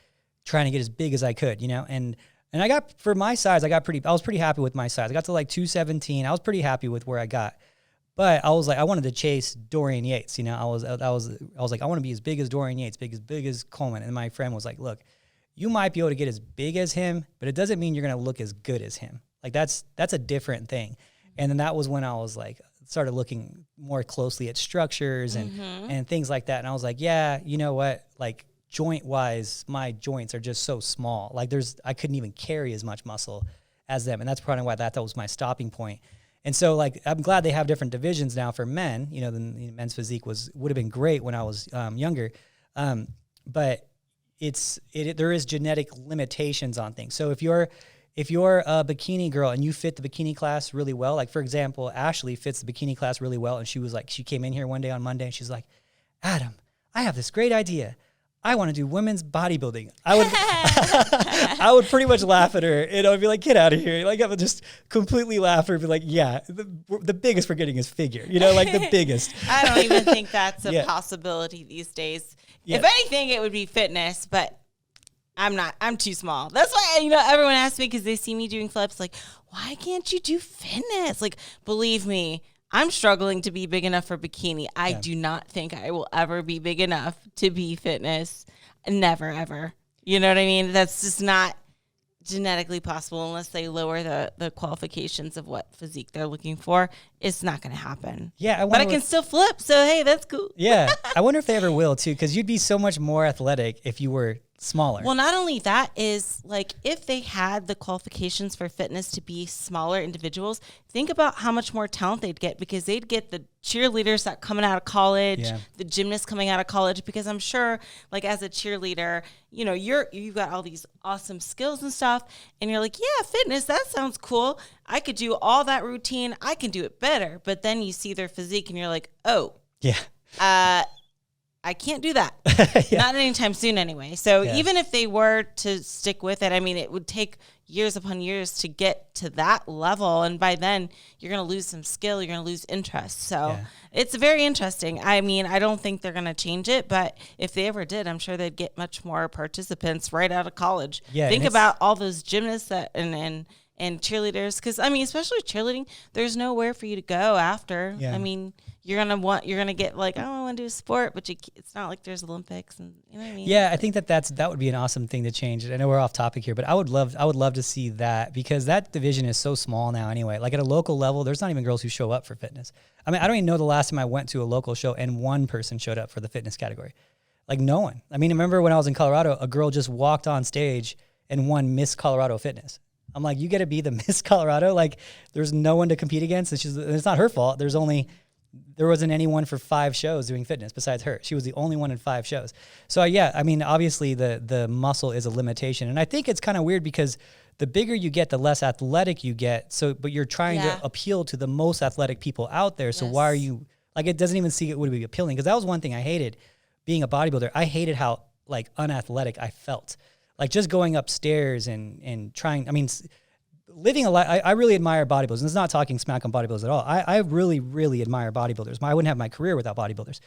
trying to get as big as I could, you know? And I got, for my size, I was pretty happy with my size. I got to like 217. I was pretty happy with where I got. But I was like, I wanted to chase Dorian Yates, you know? I was like, I want to be as big as Dorian Yates, big as Coleman. And my friend was like, look, you might be able to get as big as him, but it doesn't mean you're going to look as good as him. Like that's a different thing. And then that was when I was like, started looking more closely at structures and things like that. And I was like, yeah, you know what? Like joint wise, my joints are just so small. Like I couldn't even carry as much muscle as them. And that's probably why that was my stopping point. And so like, I'm glad they have different divisions now for men, you know, the men's physique would have been great when I was younger. But there is genetic limitations on things. So if you're a bikini girl and you fit the bikini class really well, like for example, Ashley fits the bikini class really well. And she came in here one day on Monday and she's like, Adam, I have this great idea. I want to do women's bodybuilding. I would pretty much laugh at her and I'd be like, get out of here. Like I would just completely laugh at her and be like, yeah, the biggest we're getting is figure, you know, like the biggest. I don't even think that's a possibility these days. Yeah. If anything, it would be fitness, but I'm too small. That's why, you know, everyone asks me because they see me doing flips like, why can't you do fitness? Like, believe me, I'm struggling to be big enough for bikini. I do not think I will ever be big enough to be fitness. Never, ever. You know what I mean? That's just not genetically possible unless they lower the qualifications of what physique they're looking for. It's not going to happen. Yeah, but I can still flip, so hey, that's cool. Yeah, I wonder if they ever will too, because you'd be so much more athletic if you were smaller. Well, not only that is like if they had the qualifications for fitness to be smaller individuals, think about how much more talent they'd get because they'd get the cheerleaders that coming out of college, the gymnasts coming out of college, because I'm sure like as a cheerleader, you know, you've got all these awesome skills and stuff and you're like, yeah, fitness, that sounds cool. I could do all that routine. I can do it better. But then you see their physique and you're like, oh, I can't do that. Not anytime soon anyway. So even if they were to stick with it, I mean, it would take years upon years to get to that level. And by then you're going to lose some skill. You're going to lose interest. So it's very interesting. I mean, I don't think they're going to change it, but if they ever did, I'm sure they'd get much more participants right out of college. Yeah, think about all those gymnasts that and cheerleaders. Cause I mean, especially cheerleading, there's nowhere for you to go after. I mean, you're going to get like, oh, I want to do a sport, but it's not like there's Olympics and you know what I mean? Yeah. I think that would be an awesome thing to change. I know we're off topic here, but I would love to see that because that division is so small now anyway. Like at a local level, there's not even girls who show up for fitness. I mean, I don't even know the last time I went to a local show and one person showed up for the fitness category. Like no one. I mean, I remember when I was in Colorado, a girl just walked on stage and won Miss Colorado Fitness. I'm like, you got to be the Miss Colorado. Like there's no one to compete against. And it's not her fault. There wasn't anyone for 5 shows doing fitness besides her. She was the only one in 5 shows. So yeah, I mean, obviously the muscle is a limitation. And I think it's kind of weird because the bigger you get, the less athletic you get. So, but you're trying to appeal to the most athletic people out there. So why are you like, it doesn't even see it would be appealing. Cause that was one thing I hated being a bodybuilder. I hated how like unathletic I felt. Like just going upstairs and trying, I mean, living a life, I really admire bodybuilders. And it's not talking smack on bodybuilders at all. I really, really admire bodybuilders. I wouldn't have my career without bodybuilders.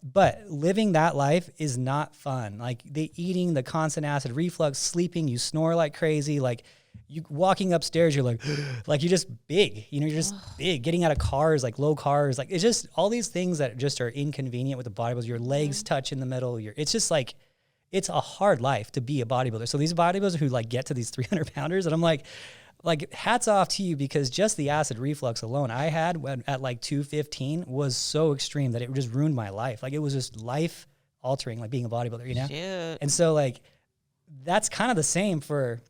But living that life is not fun. Like the eating, the constant acid reflux, sleeping, you snore like crazy. Like you walking upstairs, you're like you're just big, you know, you're just big, getting out of cars, like low cars. Like it's just all these things that just are inconvenient with the bodybuilders. Your legs touch in the middle. It's just like, it's a hard life to be a bodybuilder. So these bodybuilders who like get to these 300 pounders and I'm like hats off to you because just the acid reflux alone I had when at like 215 was so extreme that it just ruined my life. Like it was just life altering, like being a bodybuilder, you know? Shoot. And so like, that's kind of the same for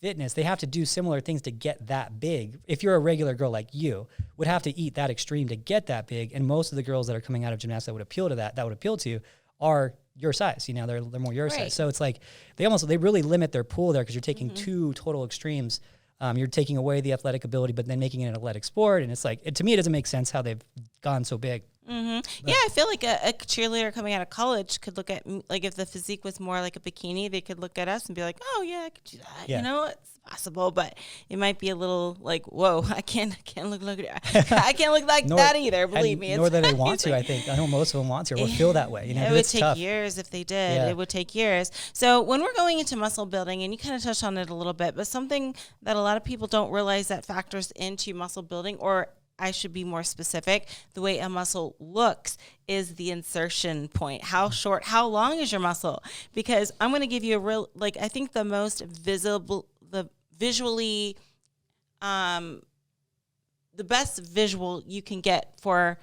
fitness. They have to do similar things to get that big. If you're a regular girl like you would have to eat that extreme to get that big. And most of the girls that are coming out of gymnastics that would appeal to are your size, you know, they're more your size. So it's like, they really limit their pool there because you're taking 2 total extremes. You're taking away the athletic ability, but then making it an athletic sport. And it's like, to me, it doesn't make sense how they've gone so big. Yeah, I feel like a cheerleader coming out of college could look at, like, if the physique was more like a bikini, they could look at us and be like, oh yeah, I could do that. Yeah. You know, it's possible, but it might be a little like, whoa, I can't look I can't look like that either. Believe me, nor that they want to. I think I know most of them want to or feel that way. You know, it would it's take tough. years if they did. Yeah. It would take years. So when we're going into muscle building, and you kind of touched on it a little bit, but something that a lot of people don't realize that factors into muscle building, or I should be more specific, the way a muscle looks is the insertion point. How short, how long is your muscle? Because I'm going to give you a real, like, I think the most visible, the visually, the best visual you can get for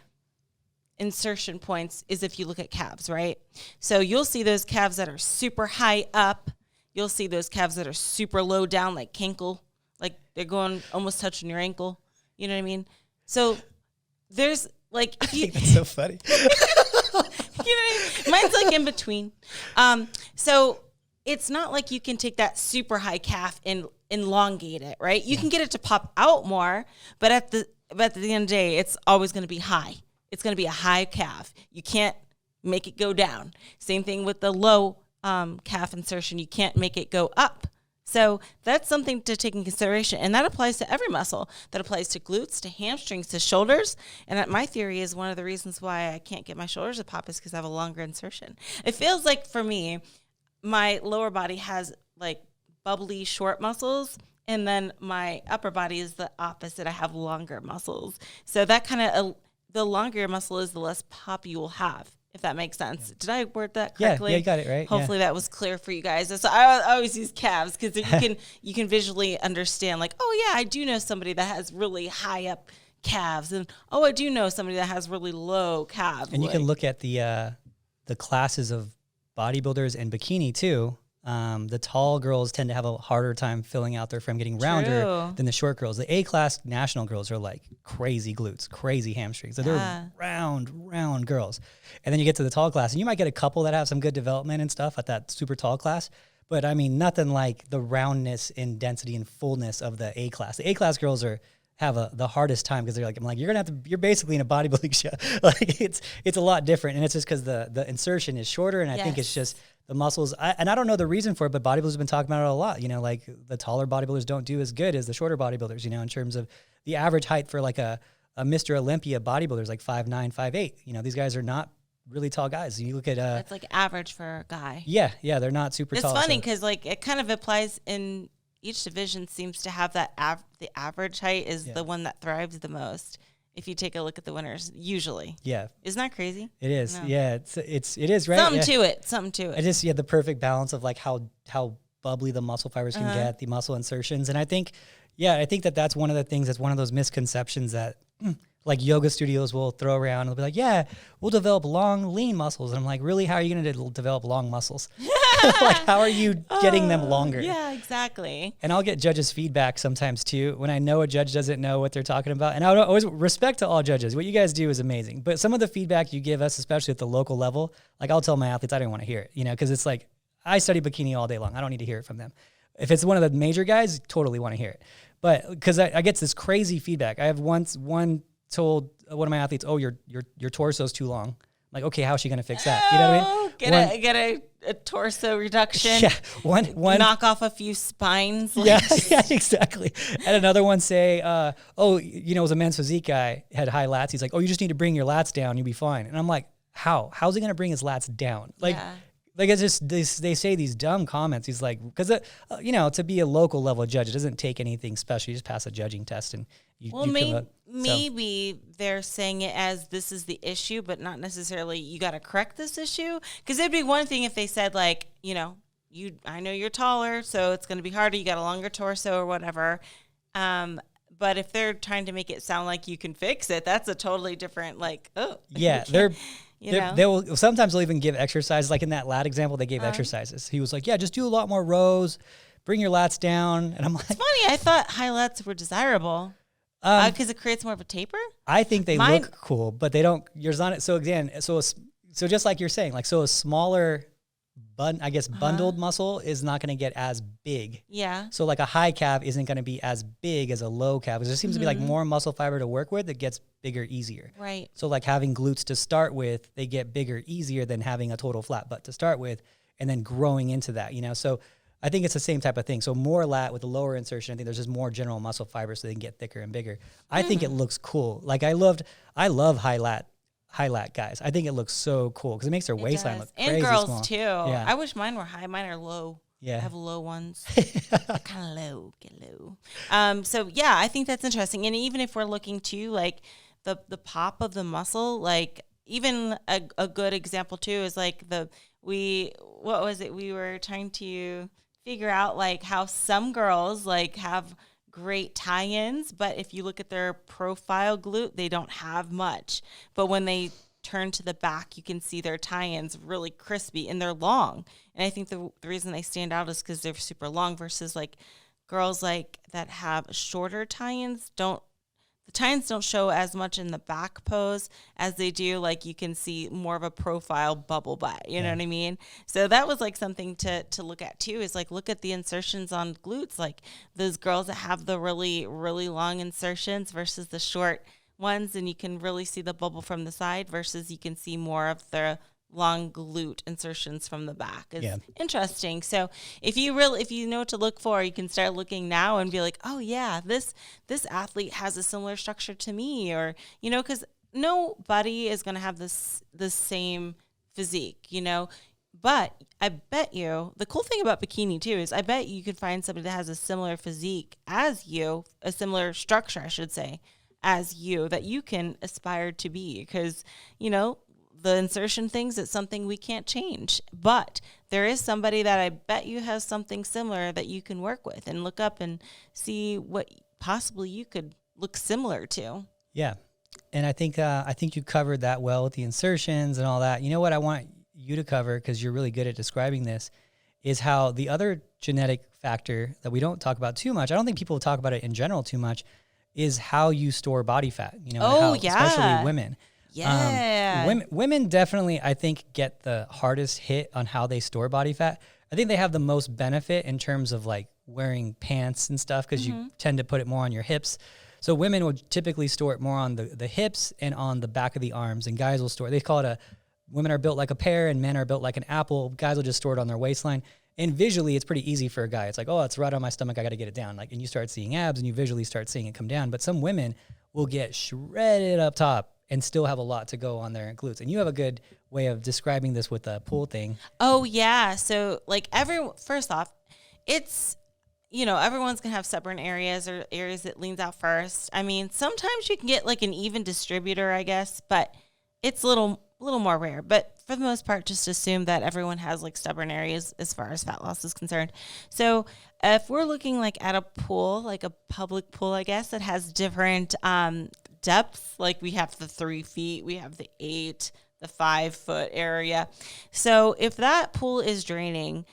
insertion points is if you look at calves, right? So you'll see those calves that are super high up. You'll see those calves that are super low down, like kinkle, like they're going almost touching your ankle. You know what I mean? So there's like, if you, I think that's so funny. you know what I mean? Mine's like in between. So it's not like you can take that super high calf and elongate it, right? You can get it to pop out more, but at the end of the day, it's always going to be high. It's going to be a high calf. You can't make it go down. Same thing with the low calf insertion. You can't make it go up. So that's something to take in consideration. And that applies to every muscle. That applies to glutes, to hamstrings, to shoulders. And my theory is one of the reasons why I can't get my shoulders to pop is because I have a longer insertion. It feels like for me, my lower body has like bubbly short muscles. And then my upper body is the opposite. I have longer muscles. So that kind of, the longer your muscle is, the less pop you will have. If that makes sense. Yeah. Did I word that correctly? Yeah, you got it right. Hopefully that was clear for you guys. So I always use calves because you can visually understand, like, oh yeah, I do know somebody that has really high up calves, and oh, I do know somebody that has really low calves. And you can look at the classes of bodybuilders and bikini too. The tall girls tend to have a harder time filling out their frame, getting rounder than the short girls. The A-class national girls are like crazy glutes, crazy hamstrings. So they're round girls. And then you get to the tall class, and you might get a couple that have some good development and stuff at that super tall class. But I mean, nothing like the roundness and density and fullness of the A-class. The A-class girls have the hardest time because they're like, I'm like, you're basically in a bodybuilding show. Like it's a lot different, and it's just because the insertion is shorter, and I think it's just the muscles. I don't know the reason for it, but bodybuilders have been talking about it a lot. You know, like the taller bodybuilders don't do as good as the shorter bodybuilders. You know, in terms of the average height for like a Mr. Olympia bodybuilder is like 5'9", 5'8". You know, these guys are not really tall guys. You look at that's like average for a guy. Yeah, they're not super tall. It's funny because like it kind of applies in each division. Seems to have that the average height is the one that thrives the most. If you take a look at the winners, usually. Yeah. Isn't that crazy? It is. No. Yeah, it is, right? Something to it. It is, the perfect balance of like how bubbly the muscle fibers can get, the muscle insertions. And I think that's one of the things, that's one of those misconceptions that like yoga studios will throw around. They'll be like, yeah, we'll develop long, lean muscles. And I'm like, really? How are you going to develop long muscles? Like, how are you getting them longer? Yeah, exactly. And I'll get judges' feedback sometimes too when I know a judge doesn't know what they're talking about. And I would always respect to all judges. What you guys do is amazing. But some of the feedback you give us, especially at the local level, like I'll tell my athletes I don't want to hear it, because it's like I study bikini all day long. I don't need to hear it from them. If it's one of the major guys, totally want to hear it. But because I get this crazy feedback. I have one told one of my athletes, "Oh, your torso's too long." I'm like, okay, how's she gonna fix that? You know what I mean? Get a torso reduction. Yeah, one knock off a few spines. Yeah, exactly. And another one say, it was a men's physique guy, had high lats. He's like, oh, you just need to bring your lats down, you'll be fine. And I'm like, how's he gonna bring his lats down? Like it's just they say these dumb comments. He's like, because to be a local level judge, it doesn't take anything special. You just pass a judging test and maybe they're saying it as this is the issue, but not necessarily you got to correct this issue. Because it'd be one thing if they said like, I know you're taller, so it's going to be harder. You got a longer torso or whatever. But if they're trying to make it sound like you can fix it, that's a totally different sometimes they'll even give exercises. Like in that lat example, they gave exercises. He was like, yeah, just do a lot more rows, bring your lats down. And I'm like, it's funny. I thought high lats were desirable. Because it creates more of a taper? I think they look cool, but they don't. Yours on it. So again, so just like you're saying, like a smaller bundled muscle is not going to get as big. Yeah. So like a high calf isn't going to be as big as a low calf. Because there seems to be like more muscle fiber to work with that gets bigger easier. Right. So like having glutes to start with, they get bigger easier than having a total flat butt to start with and then growing into that, you know? So I think it's the same type of thing. So more lat with a lower insertion, I think there's just more general muscle fiber so they can get thicker and bigger. I think it looks cool. Like I love high lat guys. I think it looks so cool because it makes their waistline look crazy and girls small. too. Yeah. I wish mine were high. Mine are low. Yeah. I have low ones. They're kind of low, get low. So yeah, I think that's interesting. And even if we're looking to like the pop of the muscle, like even a good example too is like we were trying to figure out like how some girls like have great tie-ins, but if you look at their profile glute, they don't have much. But when they turn to the back, you can see their tie-ins really crispy and they're long. And I think the reason they stand out is because they're super long versus like girls like that have shorter tie-ins the tie-ins don't show as much in the back pose as they do. Like you can see more of a profile bubble butt, you know what I mean? So that was like something to look at too, is like, look at the insertions on glutes, like those girls that have the really, really long insertions versus the short ones. And you can really see the bubble from the side versus you can see more of the long glute insertions from the back. It's interesting. So if you know what to look for, you can start looking now and be like, oh yeah, this athlete has a similar structure to me, or, you know, because nobody is going to have the same physique, you know, but I bet you the cool thing about bikini too is I bet you could find somebody that has a similar physique as you, a similar structure, I should say, as you, that you can aspire to be, because, you know, the insertion things, it's something we can't change, but there is somebody that I bet you has something similar that you can work with and look up and see what possibly you could look similar to. Yeah. And I think you covered that well with the insertions and all that. You know what I want you to cover, because you're really good at describing this, is how the other genetic factor that we don't talk about too much, I don't think people talk about it in general too much, is how you store body fat, you know, especially women. Yeah. Women definitely, I think, get the hardest hit on how they store body fat. I think they have the most benefit in terms of like wearing pants and stuff, because you tend to put it more on your hips. So women would typically store it more on the hips and on the back of the arms, and guys will store, they call it women are built like a pear and men are built like an apple. Guys will just store it on their waistline. And visually, it's pretty easy for a guy. It's like, oh, it's right on my stomach, I got to get it down. Like, and you start seeing abs and you visually start seeing it come down. But some women will get shredded up top and still have a lot to go on their glutes. And you have a good way of describing this with the pool thing. Oh, yeah. So, like, first off, it's, you know, everyone's going to have stubborn areas or areas that leans out first. I mean, sometimes you can get, like, an even distributor, I guess, but it's a little more rare. But for the most part, just assume that everyone has, like, stubborn areas as far as fat loss is concerned. So, if we're looking, like, at a pool, like a public pool, I guess, that has different depth, like we have the 3 feet, we have the 8, the 5 foot area. So if that pool is draining,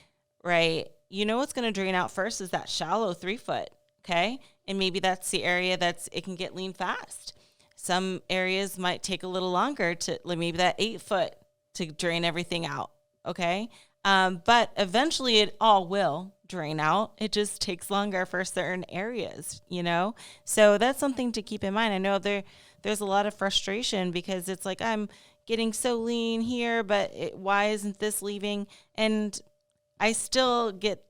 right, you know what's going to drain out first is that shallow 3 foot, okay? And maybe that's the area it can get lean fast. Some areas might take a little longer to, like maybe that 8 foot to drain everything out, okay? But eventually it all will drain out. It just takes longer for certain areas, you know? So that's something to keep in mind. I know there's a lot of frustration because it's like, I'm getting so lean here, but why isn't this leaving? And I still get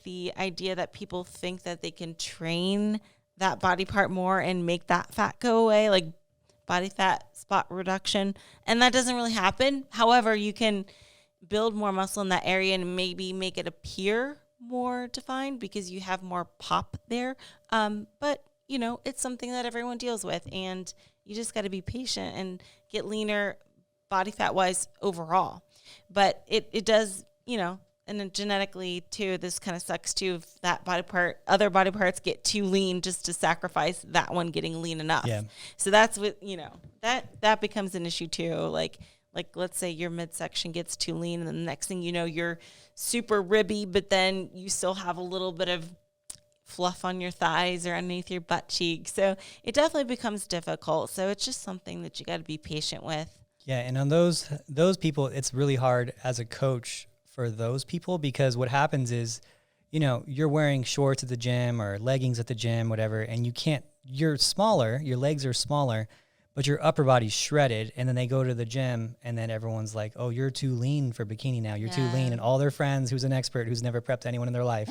the idea that people think that they can train that body part more and make that fat go away, like body fat spot reduction. And that doesn't really happen. However, you can build more muscle in that area and maybe make it appear more defined because you have more pop there. But, you know, it's something that everyone deals with, and you just got to be patient and get leaner body fat wise overall. But it does, you know, and then genetically too, this kind of sucks too if that other body parts get too lean just to sacrifice that one getting lean enough. Yeah. So that's what, you know, that becomes an issue too. Like let's say your midsection gets too lean and the next thing you know, you're super ribby, but then you still have a little bit of fluff on your thighs or underneath your butt cheek. So it definitely becomes difficult. So it's just something that you got to be patient with. Yeah. And on those people, it's really hard as a coach for those people, because what happens is, you know, you're wearing shorts at the gym or leggings at the gym, whatever, and you're smaller, your legs are smaller, but your upper body's shredded, and then they go to the gym, and then everyone's like, oh, you're too lean for bikini now. You're too lean. And all their friends who's an expert, who's never prepped anyone in their life,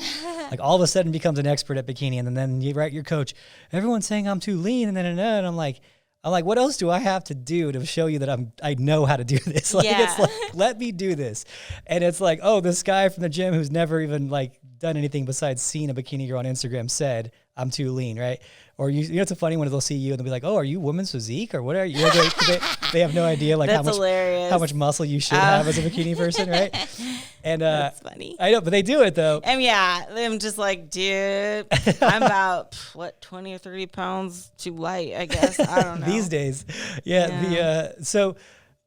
like all of a sudden becomes an expert at bikini. And then you write your coach, everyone's saying I'm too lean. And and I'm like, what else do I have to do to show you that I know how to do this? Like, it's like, let me do this. And it's like, oh, this guy from the gym who's never even like done anything besides seeing a bikini girl on Instagram said, I'm too lean, right? Or you know, it's a funny one. They'll see you and they'll be like, "Oh, are you women's physique or what are you?" You know, they have no idea like how much muscle you should have as a bikini person, right? And that's funny. I know, but they do it though. And I'm just like, dude, I'm about 20 or 30 pounds too light, I guess. I don't know. These days, so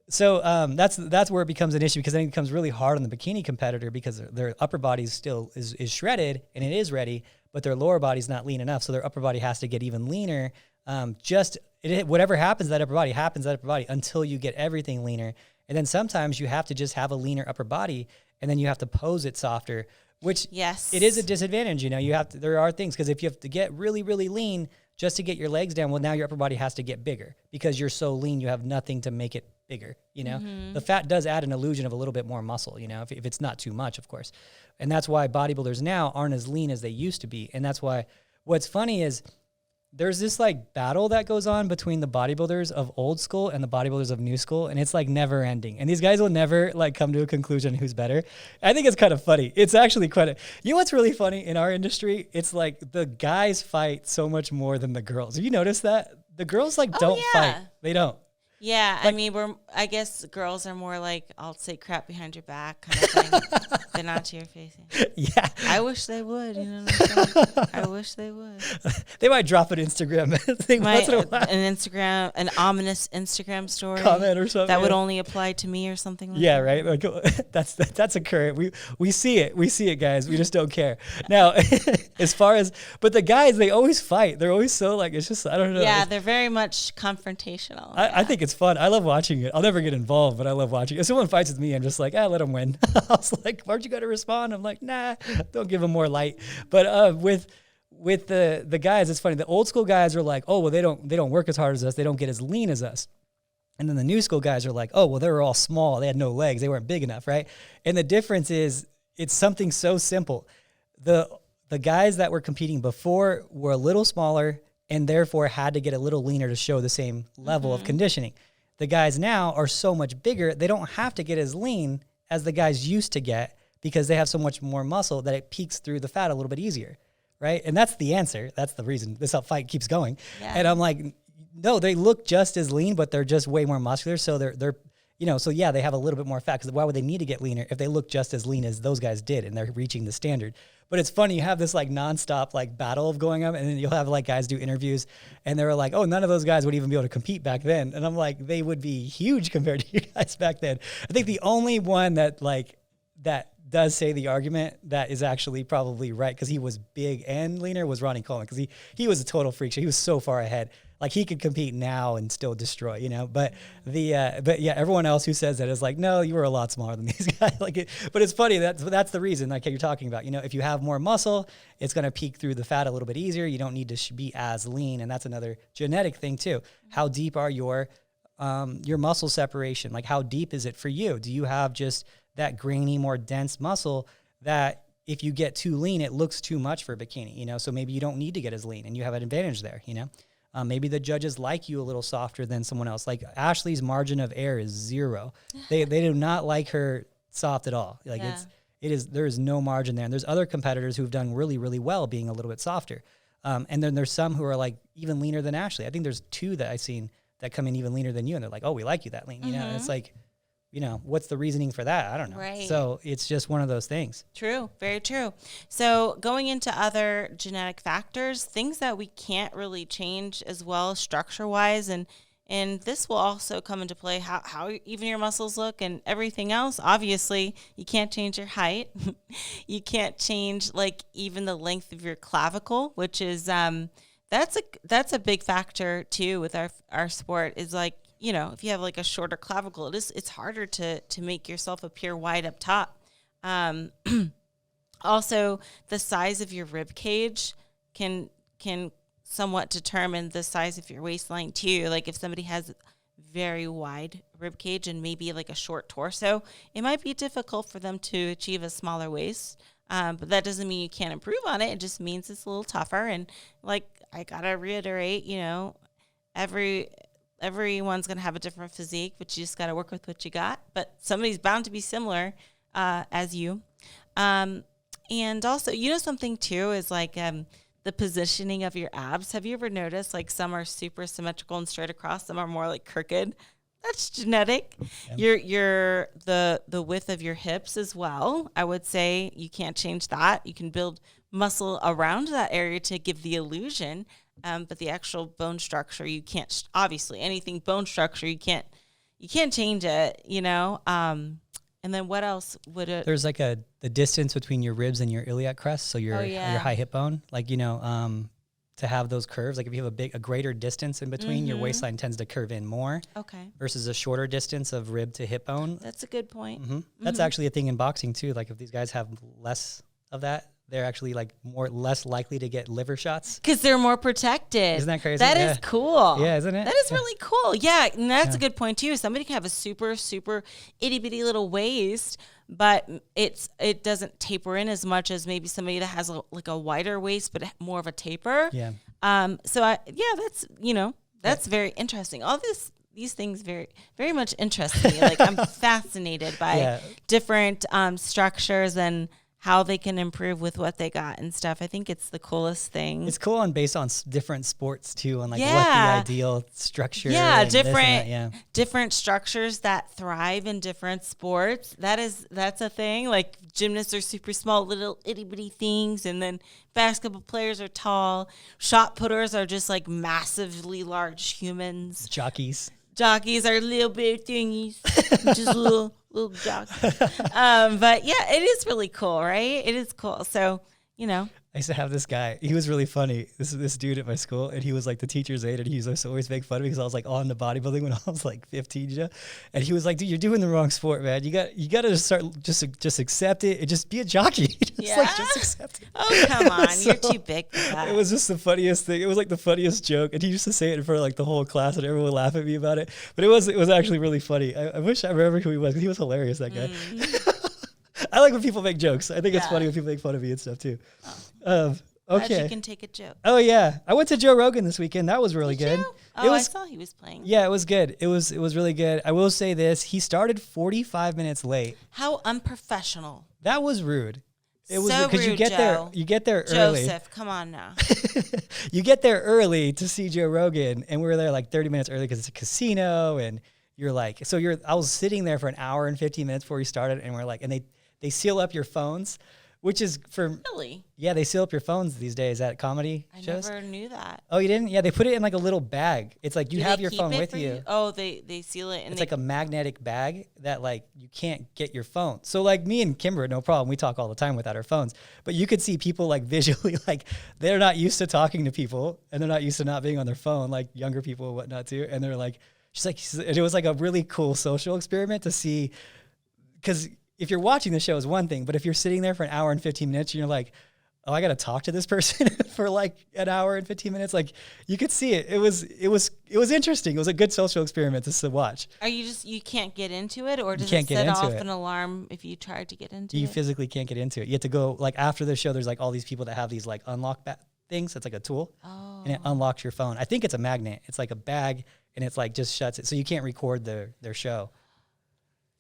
that's where it becomes an issue, because then it becomes really hard on the bikini competitor, because their upper body still is shredded and it is ready, but their lower body's not lean enough. So their upper body has to get even leaner. Whatever happens to that upper body happens to that upper body until you get everything leaner. And then sometimes you have to just have a leaner upper body, and then you have to pose it softer, which it is a disadvantage. You know, there are things, because if you have to get really, really lean just to get your legs down, well, now your upper body has to get bigger because you're so lean, you have nothing to make it bigger. You know, the fat does add an illusion of a little bit more muscle, you know, if it's not too much, of course. And that's why bodybuilders now aren't as lean as they used to be. And that's why what's funny is there's this like battle that goes on between the bodybuilders of old school and the bodybuilders of new school. And it's like never ending. And these guys will never like come to a conclusion who's better. I think it's kind of funny. It's actually you know what's really funny in our industry? It's like the guys fight so much more than the girls. Have you noticed that? The girls don't fight. They don't. Yeah, like, I mean, I guess girls are more like, I'll say crap behind your back kind of thing. They're not to your face. Yeah. I wish they would, you know what I'm saying? I wish they would. They might drop an Instagram thing once in a while. An ominous Instagram story. Comment or something. That would only apply to me or something like that. Yeah, right? Like, that's a current. We see it. We see it, guys. We just don't care. Now, but the guys, they always fight. They're always so like, it's just, I don't know. Yeah, they're very much confrontational. I think it's fun. I love watching it. I'll never get involved, but I love watching it. If someone fights with me, I'm just like, let them win. I was like, aren't you going to respond? I'm like, nah, don't give them more light. But with the guys, it's funny. The old school guys are like, oh, well, they don't work as hard as us. They don't get as lean as us. And then the new school guys are like, oh, well, they were all small. They had no legs. They weren't big enough, right? And the difference is it's something so simple. The guys that were competing before were a little smaller and therefore had to get a little leaner to show the same level of conditioning. The guys now are so much bigger, they don't have to get as lean as the guys used to get because they have so much more muscle that it peeks through the fat a little bit easier, right? And that's the answer. That's the reason this fight keeps going. Yeah. And I'm like, no, they look just as lean, but they're just way more muscular. So they're you know, so yeah, they have a little bit more fat, because why would they need to get leaner if they look just as lean as those guys did and they're reaching the standard? But it's funny, you have this like nonstop like battle of going on, and then you'll have like guys do interviews and they're like, oh, none of those guys would even be able to compete back then. And I'm like, they would be huge compared to you guys back then. I think the only one that does say the argument that is actually probably right, because he was big and leaner, was Ronnie Coleman, because he was a total freak show. He was so far ahead. Like, he could compete now and still destroy, you know. But everyone else who says that is like, no, you were a lot smaller than these guys. But it's funny, that's the reason, like you're talking about. You know, if you have more muscle, it's going to peek through the fat a little bit easier. You don't need to be as lean, and that's another genetic thing too. How deep are your muscle separation? Like, how deep is it for you? Do you have just that grainy, more dense muscle that if you get too lean, it looks too much for bikini? You know, so maybe you don't need to get as lean, and you have an advantage there. You know. Maybe the judges like you a little softer than someone else. Like, Ashley's margin of error is 0. They do not like her soft at all. Like, there is no margin there. And there's other competitors who've done really, really well being a little bit softer. And then there's some who are like even leaner than Ashley. I think there's 2 that I've seen that come in even leaner than you, and they're like, oh, we like you that lean. You know, and it's like, you know, what's the reasoning for that? I don't know. Right. So it's just one of those things. True. Very true. So going into other genetic factors, things that we can't really change as well structure-wise, and this will also come into play how even your muscles look and everything else. Obviously, you can't change your height. You can't change, like, even the length of your clavicle, which is that's a big factor too with our sport, is like, you know, if you have like a shorter clavicle, it's harder to make yourself appear wide up top. Also, the size of your rib cage can somewhat determine the size of your waistline too. Like if somebody has very wide rib cage and maybe like a short torso, it might be difficult for them to achieve a smaller waist. But that doesn't mean you can't improve on it. It just means it's a little tougher. And like I gotta reiterate, everyone's gonna have a different physique, but you just gotta work with what you got. But somebody's bound to be similar as you. And also, something too is like the positioning of your abs. Have you ever noticed like some are super symmetrical and straight across, some are more like crooked? That's genetic. Yeah. The width of your hips as well. I would say you can't change that. You can build muscle around that area to give the illusion, but the actual bone structure you can't. Obviously, anything bone structure you can't change it. And then what else would it? There's like the distance between your ribs and your iliac crest, so your high hip bone, like to have those curves. Like if you have a greater distance in between, your waistline tends to curve in more. Okay. Versus a shorter distance of rib to hip bone. That's a good point. That's actually a thing in boxing too. Like if these guys have less of that, they're actually like less likely to get liver shots because they're more protected. Isn't that crazy? That is cool. Yeah, isn't it? That is really cool. Yeah, and that's a good point too. Somebody can have a super super itty bitty little waist, but it doesn't taper in as much as maybe somebody that has a wider waist but more of a taper. Yeah. That's very interesting. All these things very very much interest me. Like I'm fascinated by different structures and how they can improve with what they got and stuff. I think it's the coolest thing. It's cool and based on different sports too, and like what the ideal structure. Yeah, different structures that thrive in different sports. That's a thing. Like gymnasts are super small, little itty bitty things, and then basketball players are tall. Shot putters are just like massively large humans. Jockeys are little big thingies, just little jockeys. But yeah, it is really cool, right? It is cool. So, I used to have this guy. He was really funny. This dude at my school, and he was like the teacher's aide, and he used to always make fun of me because I was like all into bodybuilding when I was like 15, And he was like, "Dude, you're doing the wrong sport, man. You got to start just accept it and just be a jockey. Just accept it." Oh, come on, you're too big for that. It was just the funniest thing. It was like the funniest joke, and he used to say it in front of like the whole class, and everyone would laugh at me about it. But it was actually really funny. I wish I remember who he was because he was hilarious. That guy. I like when people make jokes. I think it's funny when people make fun of me and stuff too. Okay. Glad you can take a joke. Oh yeah, I went to Joe Rogan this weekend. That was really good. I saw he was playing. Yeah, it was good. It was really good. I will say this: he started 45 minutes late. How unprofessional. That was rude. It was so because rude, you get there early. Joseph, come on now. You get there early to see Joe Rogan, and we were there like 30 minutes early because it's a casino, and you're like, I was sitting there for an hour and 15 minutes before he started, and we're like, and they seal up your phones. Which is for really? Yeah, they seal up your phones these days at comedy shows. I never knew that. Oh, you didn't? Yeah, they put it in like a little bag. It's like you have your phone with you. Oh, they seal it. It's like a magnetic bag that like you can't get your phone. So like me and Kimber, no problem. We talk all the time without our phones. But you could see people like visually like they're not used to talking to people and they're not used to not being on their phone, like younger people and whatnot too. And they're like, it was like a really cool social experiment to see, because if you're watching the show is one thing, but if you're sitting there for an hour and 15 minutes and you're like, oh, I got to talk to this person for like an hour and 15 minutes, like you could see it. It was interesting. It was a good social experiment to watch. Are you can't get into it, or does it set off an alarm if you try to get into it? You physically can't get into it. You have to go like after the show. There's like all these people that have these like unlock things. It's like a tool, and it unlocks your phone. I think it's a magnet. It's like a bag, and it's like just shuts it, so you can't record their show.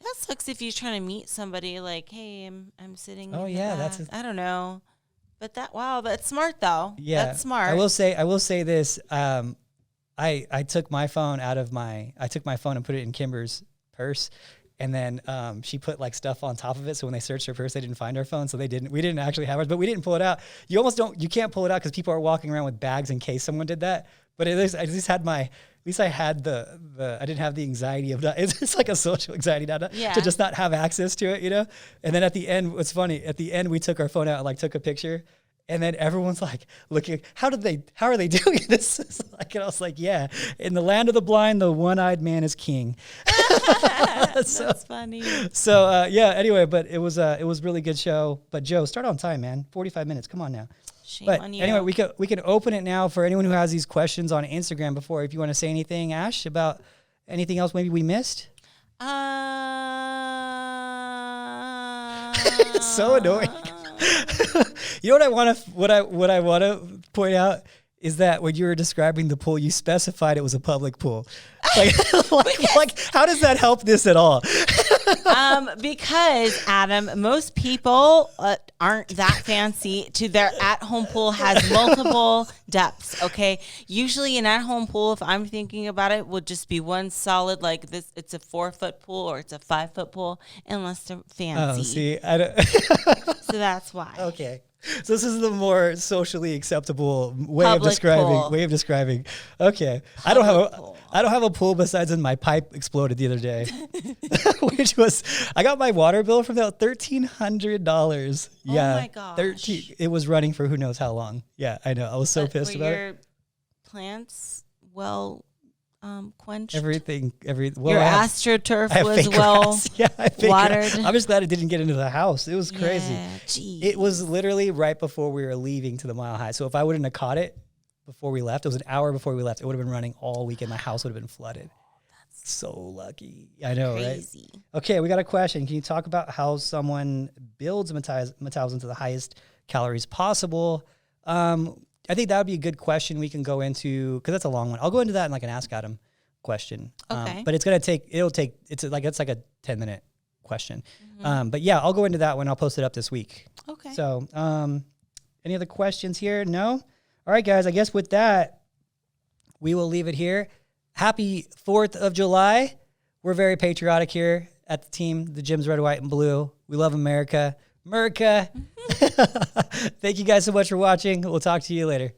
That sucks if you're trying to meet somebody like, hey, I'm sitting. Oh yeah, I don't know, but that's smart though. Yeah, that's smart. I will say this. I took my phone and put it in Kimber's purse, and then she put like stuff on top of it. So when they searched her purse, they didn't find our phone. So we didn't actually have ours, but we didn't pull it out. You can't pull it out because people are walking around with bags in case someone did that. But at least I had the I didn't have the anxiety of not, it's like a social anxiety to just not have access to it, And then at the end, what's funny, at the end we took our phone out and like took a picture, And then everyone's like looking, how are they doing this? And I was like, yeah, in the land of the blind, the one-eyed man is king. That's funny. So yeah, anyway, but it was really good show. But Joe, start on time, man. 45 minutes. Come on now. Shame But on you. anyway, we can open it now for anyone who has these questions on Instagram before. If you want to say anything, Ash, about anything else maybe we missed. So annoying. You know what I want to point out is that when you were describing the pool, you specified it was a public pool. Like how does that help this at all? Because Adam, most people aren't that fancy. To their at-home pool has multiple depths. Okay, usually an at-home pool, if I'm thinking about it, would just be one solid like this. It's a 4-foot pool or it's a 5-foot pool, unless they're fancy. Oh, see, I don't. So that's why. Okay. So this is the more socially acceptable way Public of describing. Okay. I don't have a pool besides when my pipe exploded the other day. Which was I got my water bill from that $1,300. Yeah. Oh my gosh. 13. It was running for who knows how long. Yeah, I know. I was so pissed about your plants quenched. everything. Your AstroTurf was well watered. I'm just glad it didn't get into the house. It was crazy. Yeah, it was literally right before we were leaving to the Mile High. So if I wouldn't have caught it before we left, it was an hour before we left. It would have been running all weekend. My house would have been flooded. That's so lucky. I know, crazy. Right? Okay, we got a question. Can you talk about how someone builds metabolism to the highest calories possible? I think that would be a good question we can go into because that's a long one. I'll go into that in like an Ask Adam question. Okay. But it's like a 10-minute question. But yeah, I'll go into that one. I'll post it up this week. Okay. So, any other questions here? No? All right, guys. I guess with that, we will leave it here. Happy 4th of July. We're very patriotic here at the team. The gym's red, white, and blue. We love America. America. Thank you guys so much for watching. We'll talk to you later.